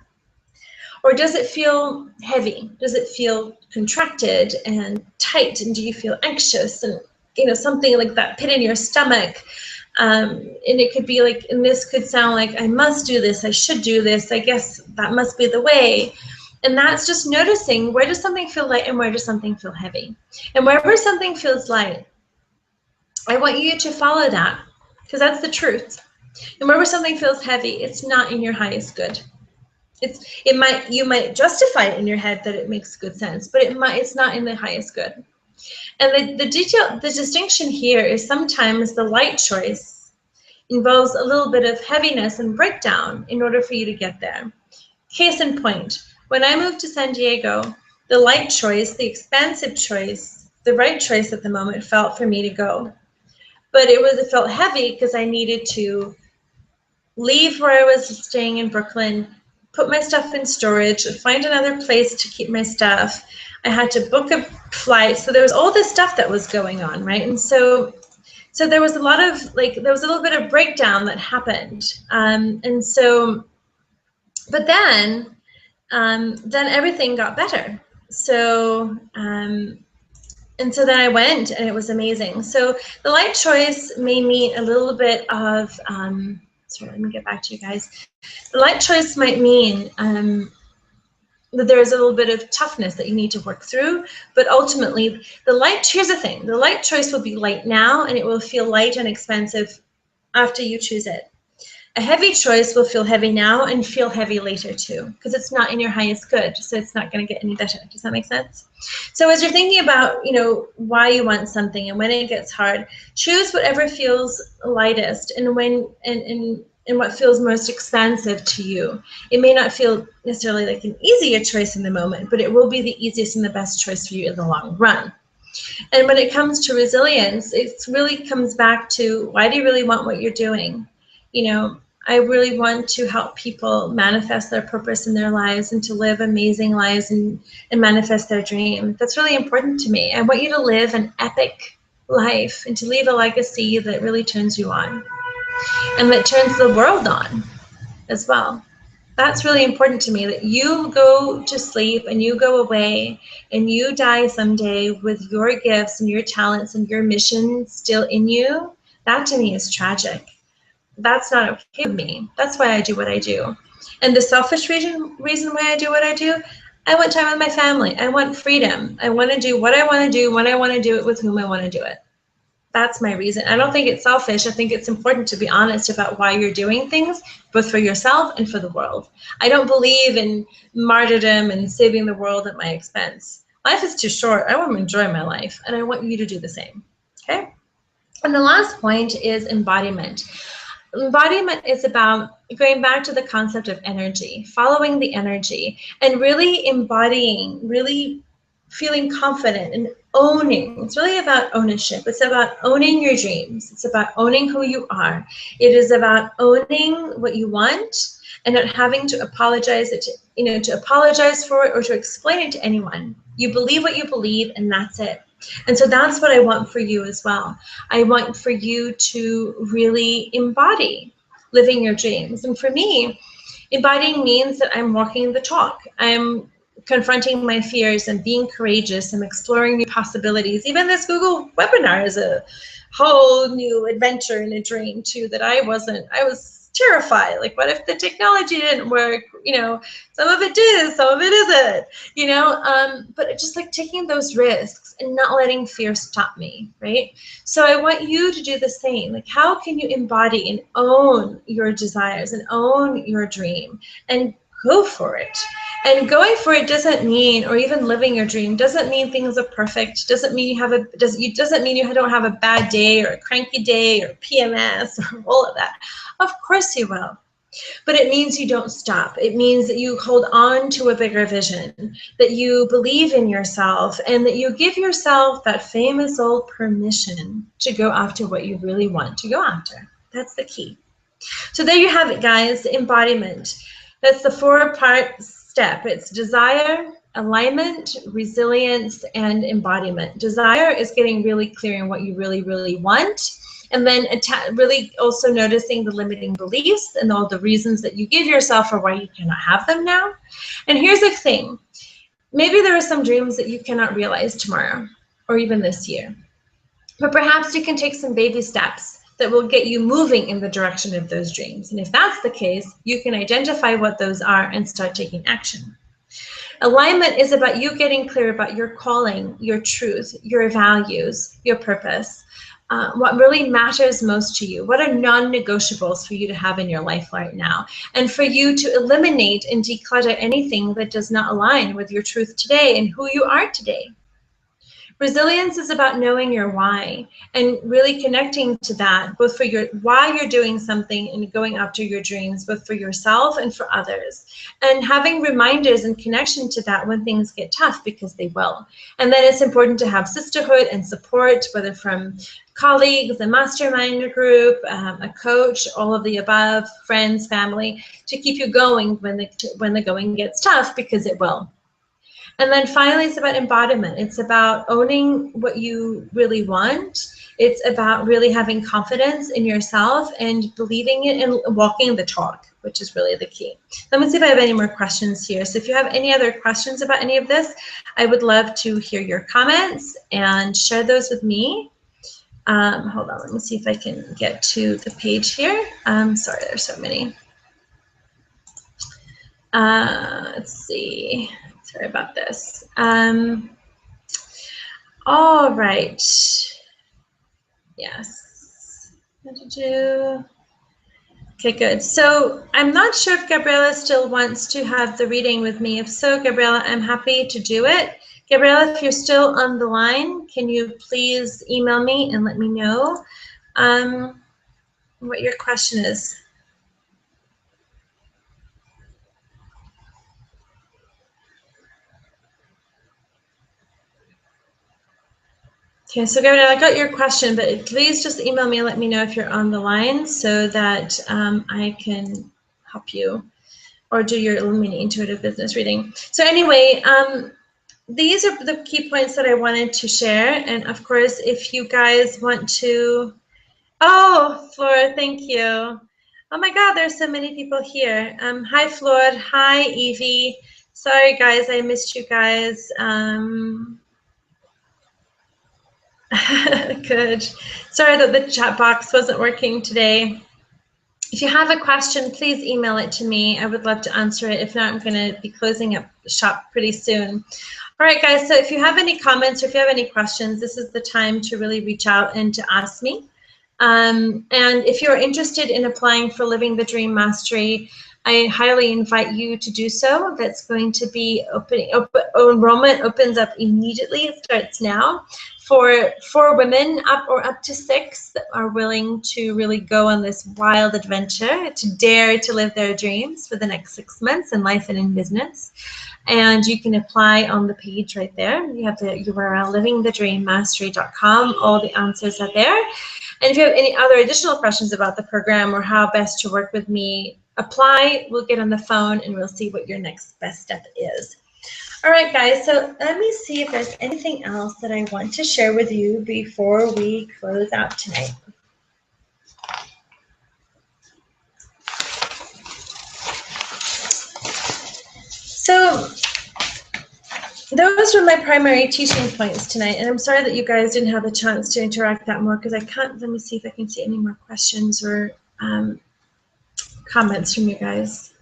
Or does it feel heavy? Does it feel contracted and tight? And do you feel anxious and, you know, something like that pit in your stomach? And it could be like, and this could sound like, I must do this, I should do this, I guess that must be the way. And that's just noticing, where does something feel light and where does something feel heavy? And wherever something feels light, I want you to follow that, because that's the truth. And wherever something feels heavy, it's not in your highest good. You might justify it in your head that it makes good sense, but it's not in the highest good. And the distinction here is sometimes the light choice involves a little bit of heaviness and breakdown in order for you to get there. Case in point, when I moved to San Diego, the light choice, the expansive choice, the right choice at the moment felt for me to go. But it felt heavy because I needed to leave where I was staying in Brooklyn, put my stuff in storage, find another place to keep my stuff. I had to book a flight. So there was all this stuff that was going on, right? And so there was a lot of, like, there was a little bit of breakdown that happened. But then everything got better. And so then I went, and it was amazing. So the light choice may mean a little bit of, sorry, let me get back to you guys. The light choice might mean that there's a little bit of toughness that you need to work through, but ultimately here's the thing, the light choice will be light now, and it will feel light and expensive after you choose it. A heavy choice will feel heavy now and feel heavy later too, because it's not in your highest good, so it's not going to get any better. Does that make sense? So as you're thinking about, you know, why you want something and when it gets hard, choose whatever feels lightest and what feels most expansive to you. It may not feel necessarily like an easier choice in the moment, but it will be the easiest and the best choice for you in the long run. And when it comes to resilience, it really comes back to, why do you really want what you're doing? You know, I really want to help people manifest their purpose in their lives and to live amazing lives and manifest their dream. That's really important to me. I want you to live an epic life and to leave a legacy that really turns you on and that turns the world on as well. That's really important to me, that you go to sleep and you go away and you die someday with your gifts and your talents and your mission still in you. That to me is tragic. That's not okay with me. That's why I do what I do. And the selfish reason why I do what I do, I want time with my family. I want freedom. I want to do what I want to do, when I want to do it, with whom I want to do it. That's my reason. I don't think it's selfish. I think it's important to be honest about why you're doing things, both for yourself and for the world. I don't believe in martyrdom and saving the world at my expense. Life is too short. I want to enjoy my life, and I want you to do the same. Okay? And the last point is embodiment. Embodiment is about going back to the concept of energy, following the energy, and really embodying, really feeling confident and owning. It's really about ownership. It's about owning your dreams. It's about owning who you are. It is about owning what you want and not having to apologize to apologize for it or to explain it to anyone. You believe what you believe, and that's it. And so that's what I want for you as well. I want for you to really embody living your dreams. And for me, embodying means that I'm walking the talk. I'm confronting my fears and being courageous and exploring new possibilities. Even this Google webinar is a whole new adventure and a dream too that I was terrified. Like, what if the technology didn't work? You know, some of it did, some of it isn't, you know, but just like taking those risks and not letting fear stop me, right? So I want you to do the same. Like, how can you embody and own your desires and own your dream and go for it? And going for it doesn't mean, or even living your dream doesn't mean things are perfect. Doesn't mean doesn't mean you don't have a bad day or a cranky day or PMS or all of that. Of course you will. But it means you don't stop. It means that you hold on to a bigger vision, that you believe in yourself, and that you give yourself that famous old permission to go after what you really want to go after. That's the key. So there you have it, guys, embodiment. That's the 4-part step. It's desire, alignment, resilience, and embodiment. Desire is getting really clear on what you really, really want. And then really also noticing the limiting beliefs and all the reasons that you give yourself for why you cannot have them now. And here's the thing. Maybe there are some dreams that you cannot realize tomorrow or even this year. But perhaps you can take some baby steps that will get you moving in the direction of those dreams. And if that's the case, you can identify what those are and start taking action. Alignment is about you getting clear about your calling, your truth, your values, your purpose, what really matters most to you. What are non-negotiables for you to have in your life right now? And for you to eliminate and declutter anything that does not align with your truth today and who you are today. Resilience is about knowing your why and really connecting to that, both for your why you're doing something and going after your dreams, both for yourself and for others. And having reminders and connection to that when things get tough, because they will. And then it's important to have sisterhood and support, whether from colleagues, a mastermind group, a coach, all of the above, friends, family, to keep you going when the going gets tough, because it will. And then finally, it's about embodiment. It's about owning what you really want. It's about really having confidence in yourself and believing it and walking the talk, which is really the key. Let me see if I have any more questions here. So if you have any other questions about any of this, I would love to hear your comments and share those with me. Hold on, let me see if I can get to the page here. Sorry, there's so many. Let's see. Sorry about this. All right. Yes. Okay, good. So I'm not sure if Gabriela still wants to have the reading with me. If so, Gabriela, I'm happy to do it. Gabriela, if you're still on the line, can you please email me and let me know what your question is? Okay, so Gabrielle, I got your question, but please just email me and let me know if you're on the line so that I can help you or do your Illuminating Intuitive Business reading. So anyway, these are the key points that I wanted to share. And of course, if you guys want to, oh, Flora, thank you. Oh my God, there's so many people here. Hi, Flora. Hi, Evie. Sorry, guys, I missed you guys. Good. Sorry that the chat box wasn't working today. If you have a question, please email it to me. I would love to answer it. If not, I'm going to be closing up shop pretty soon. All right, guys. So if you have any comments or if you have any questions, this is the time to really reach out and to ask me. And if you're interested in applying for Living the Dream Mastery, I highly invite you to do so. That's going to be opening. Enrollment opens up immediately. It starts now for women up to 6 that are willing to really go on this wild adventure, to dare to live their dreams for the next 6 months in life and in business. And you can apply on the page right there. You have the URL livingthedreammastery.com. All the answers are there. And if you have any other additional questions about the program or how best to work with me, apply. We'll get on the phone and we'll see what your next best step is. All right, guys, so let me see if there's anything else that I want to share with you before we close out tonight. So those were my primary teaching points tonight, and I'm sorry that you guys didn't have a chance to interact that more because I can't. Let me see if I can see any more questions or comments from you guys.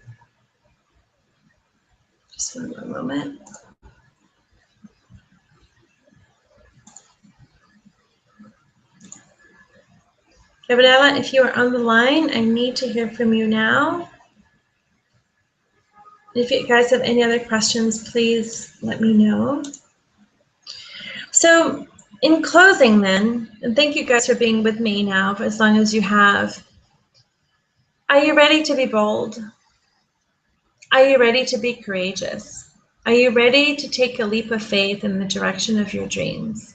Just one more moment. Gabriela, if you are on the line, I need to hear from you now. If you guys have any other questions, please let me know. So in closing then, and thank you guys for being with me now for as long as you have, are you ready to be bold? Are you ready to be courageous? Are you ready to take a leap of faith in the direction of your dreams?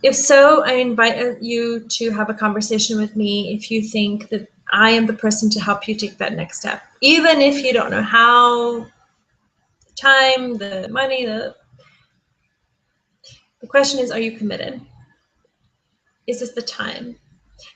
If so, I invite you to have a conversation with me if you think that I am the person to help you take that next step. Even if you don't know how, the time, the money, the question is, are you committed? Is this the time?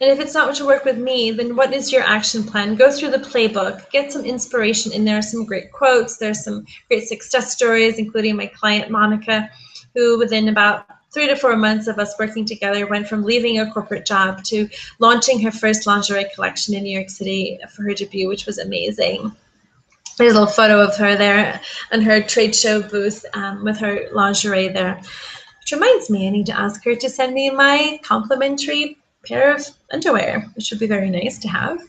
And if it's not to work with me, then what is your action plan? Go through the playbook, get some inspiration in there, some great quotes. There's some great success stories, including my client, Monica, who within about 3 to 4 months of us working together went from leaving a corporate job to launching her first lingerie collection in New York City for her debut, which was amazing. There's a little photo of her there on her trade show booth with her lingerie there. Which reminds me, I need to ask her to send me my complimentary pair of underwear, which would be very nice to have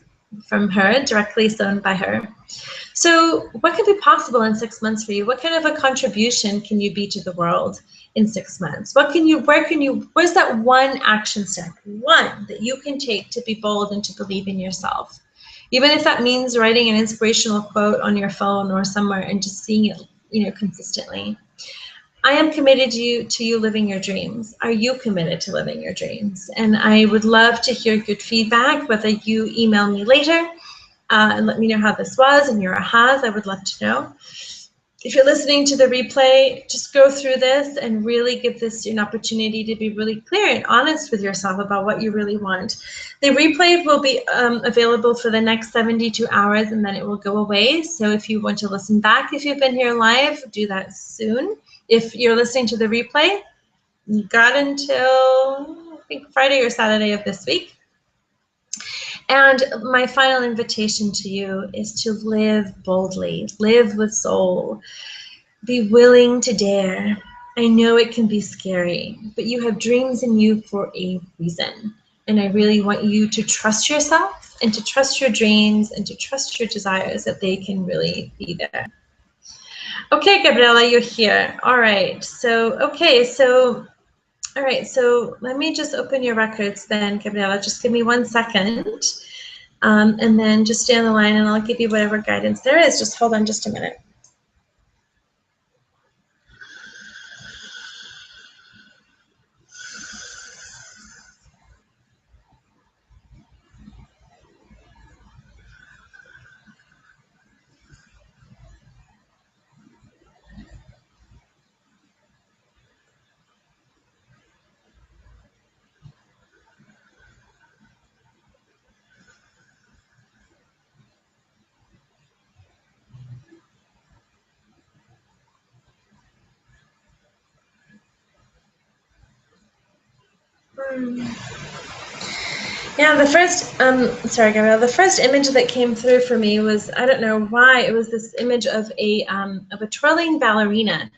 from her, directly sewn by her. So what can be possible in 6 months for you? What kind of a contribution can you be to the world in 6 months? Where's that one action step, one that you can take to be bold and to believe in yourself? Even if that means writing an inspirational quote on your phone or somewhere and just seeing it, consistently. I am committed to you living your dreams. Are you committed to living your dreams? And I would love to hear good feedback, whether you email me later and let me know how this was and your ahas. I would love to know. If you're listening to the replay, just go through this and really give this an opportunity to be really clear and honest with yourself about what you really want. The replay will be available for the next 72 hours and then it will go away. So if you want to listen back, if you've been here live, do that soon. If you're listening to the replay, you got until, I think, Friday or Saturday of this week. And my final invitation to you is to live boldly, live with soul, be willing to dare. I know it can be scary, but you have dreams in you for a reason. And I really want you to trust yourself and to trust your dreams and to trust your desires that they can really be there. Okay, Gabriela, you're here. All right. So let me just open your records then, Gabriela. Just give me 1 second. And then just stay on the line and I'll give you whatever guidance there is. Just hold on just a minute. Yeah, the first image that came through for me was, I don't know why, it was this image of a twirling ballerina,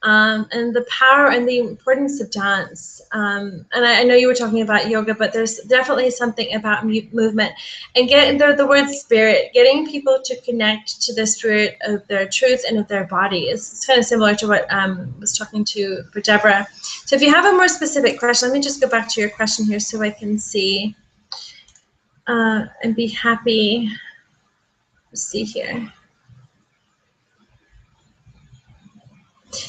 and the power and the importance of dance. And I know you were talking about yoga, but there's definitely something about movement and getting the word spirit, getting people to connect to the spirit of their truth and of their body. It's kind of similar to what I was talking to for Deborah. So if you have a more specific question, let me just go back to your question here so I can see and be happy. Let's see here.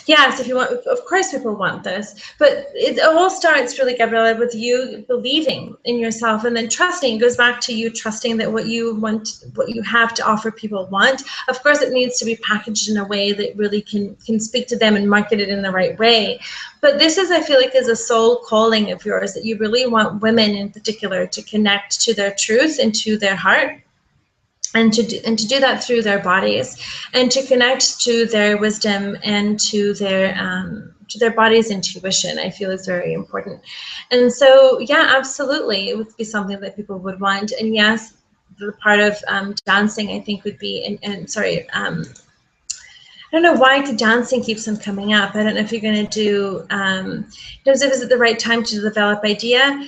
Yes, if you want, of course people want this, but it all starts really, Gabriela, with you believing in yourself and then trusting. It goes back to you trusting that what you want, what you have to offer people want. Of course, it needs to be packaged in a way that really can speak to them and market it in the right way. But this is, I feel like, is a soul calling of yours, that you really want women in particular to connect to their truth and to their heart. And to do that through their bodies, and to connect to their wisdom and to their body's intuition, I feel is very important. And so, yeah, absolutely, it would be something that people would want. And yes, the part of dancing, I think, would be. I don't know why dancing keeps on coming up. I don't know if you're going to do. In terms of, is it the right time to develop idea?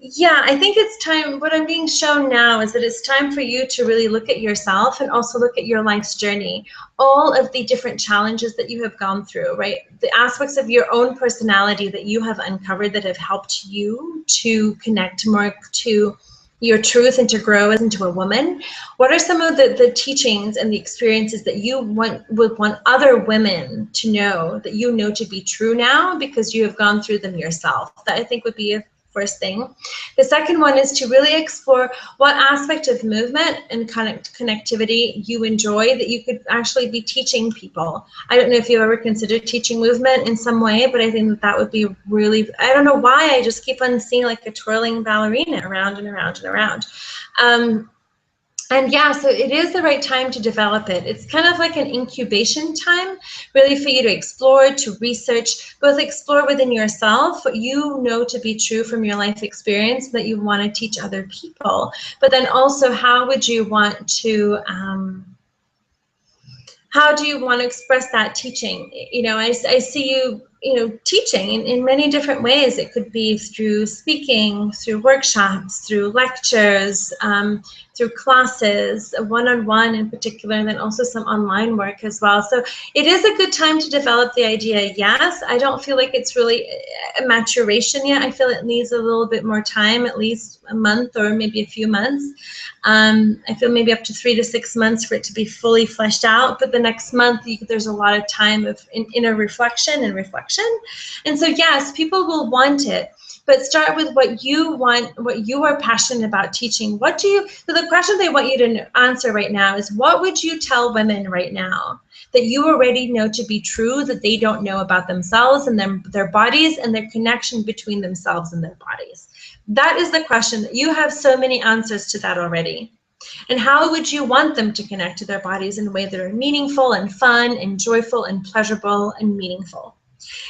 Yeah, I think it's time. What I'm being shown now is that it's time for you to really look at yourself and also look at your life's journey, all of the different challenges that you have gone through, right? The aspects of your own personality that you have uncovered that have helped you to connect more to your truth and to grow into a woman. What are some of the teachings and the experiences that you would want other women to know, that you know to be true now because you have gone through them yourself? That I think would be a first thing. The second one is to really explore what aspect of movement and connectivity you enjoy that you could actually be teaching people. I don't know if you've ever considered teaching movement in some way, but I think that that would be really, I don't know why, I just keep on seeing like a twirling ballerina around and around and around. And yeah, so it is the right time to develop it. It's kind of like an incubation time, really for you to explore, to research, both explore within yourself what you know to be true from your life experience that you want to teach other people. But then also, how would you want to, how do you want to express that teaching? You know, I see you, teaching in many different ways. It could be through speaking, through workshops, through lectures, through classes, one-on-one in particular, and then also some online work as well. So it is a good time to develop the idea. Yes, I don't feel like it's really a maturation yet. I feel it needs a little bit more time, at least a month or maybe a few months. I feel maybe up to 3 to 6 months for it to be fully fleshed out. But the next month, there's a lot of time of inner reflection and reflection. And so, yes, people will want it. But start with what you want, what you are passionate about teaching. So the question they want you to answer right now is, what would you tell women right now that you already know to be true that they don't know about themselves and their bodies and their connection between themselves and their bodies? That is the question. You have so many answers to that already. And how would you want them to connect to their bodies in a way that are meaningful and fun and joyful and pleasurable and meaningful?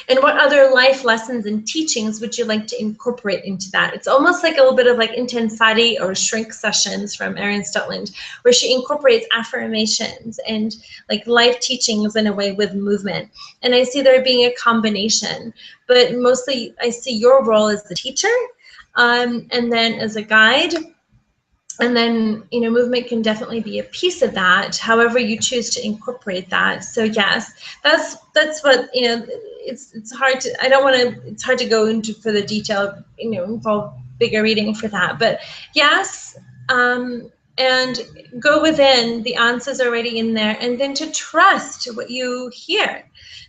And what other life lessons and teachings would you like to incorporate into that? It's almost like a little bit of like intensity or shrink sessions from Erin Stutland, where she incorporates affirmations and like life teachings in a way with movement. And I see there being a combination, but mostly I see your role as the teacher, and then as a guide. And then, movement can definitely be a piece of that, however you choose to incorporate that. So yes, that's what, it's hard to, it's hard to go into for the detail, involve bigger reading for that. But yes, and go within, the answers already in there, and then to trust what you hear.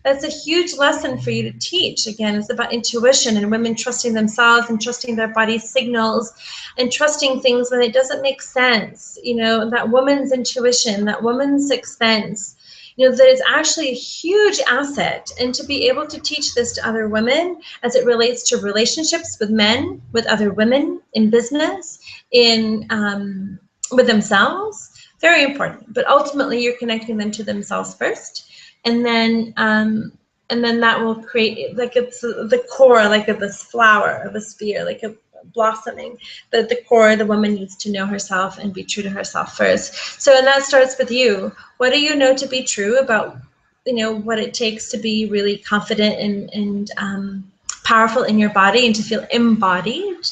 That's a huge lesson for you to teach. Again, it's about intuition and women trusting themselves and trusting their body's signals and trusting things when it doesn't make sense. That woman's intuition, that woman's sixth sense, that is actually a huge asset. And to be able to teach this to other women as it relates to relationships with men, with other women, in business, with themselves, very important. But ultimately, you're connecting them to themselves first. And then that will create, like it's the core, like of this flower, of a sphere, like a blossoming. But the core, the woman needs to know herself and be true to herself first. So, and that starts with you. What do you know to be true about, what it takes to be really confident and powerful in your body and to feel embodied?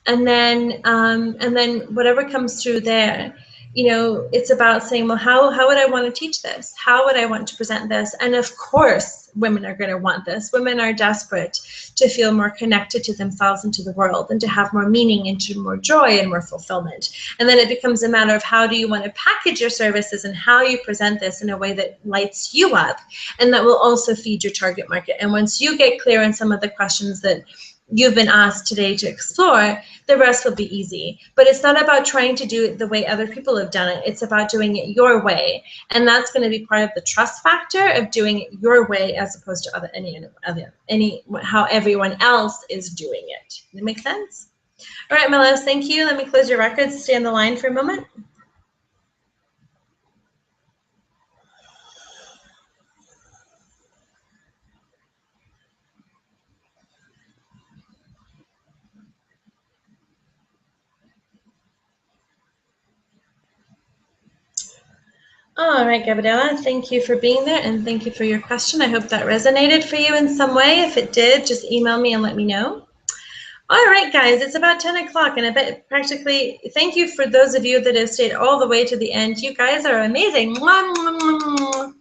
And then whatever comes through there, it's about saying, well, how would I want to teach this? How would I want to present this? And of course, women are going to want this. Women are desperate to feel more connected to themselves and to the world, and to have more meaning and to more joy and more fulfillment. And then it becomes a matter of how do you want to package your services and how you present this in a way that lights you up, and that will also feed your target market. And once you get clear on some of the questions that you've been asked today to explore, the rest will be easy. But it's not about trying to do it the way other people have done it. It's about doing it your way. And that's going to be part of the trust factor of doing it your way as opposed to how everyone else is doing it. Does that make sense? All right, my loves, thank you. Let me close your records. Stay on the line for a moment. All right, Gabriela, thank you for being there, and thank you for your question. I hope that resonated for you in some way. If it did, just email me and let me know. All right, guys, it's about 10 o'clock, and I bet practically, thank you for those of you that have stayed all the way to the end. You guys are amazing. All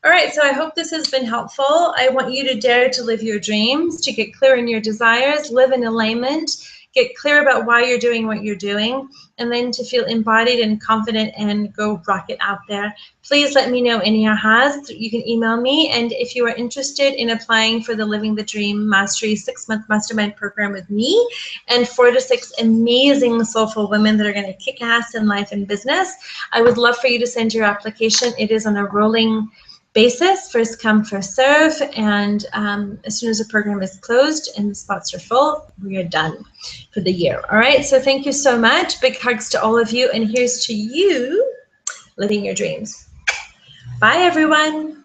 right, so I hope this has been helpful. I want you to dare to live your dreams, to get clear in your desires, live in alignment, get clear about why you're doing what you're doing, and then to feel embodied and confident and go rock it out there. Please let me know any ahas. You can email me, and if you are interested in applying for the Living the Dream Mastery 6-month mastermind program with me and 4 to 6 amazing soulful women that are going to kick ass in life and business, I would love for you to send your application. It is on a rolling basis, first come, first serve, and as soon as the program is closed and the spots are full, we are done for the year. All right, so thank you so much. Big hugs to all of you, and here's to you living your dreams. Bye, everyone.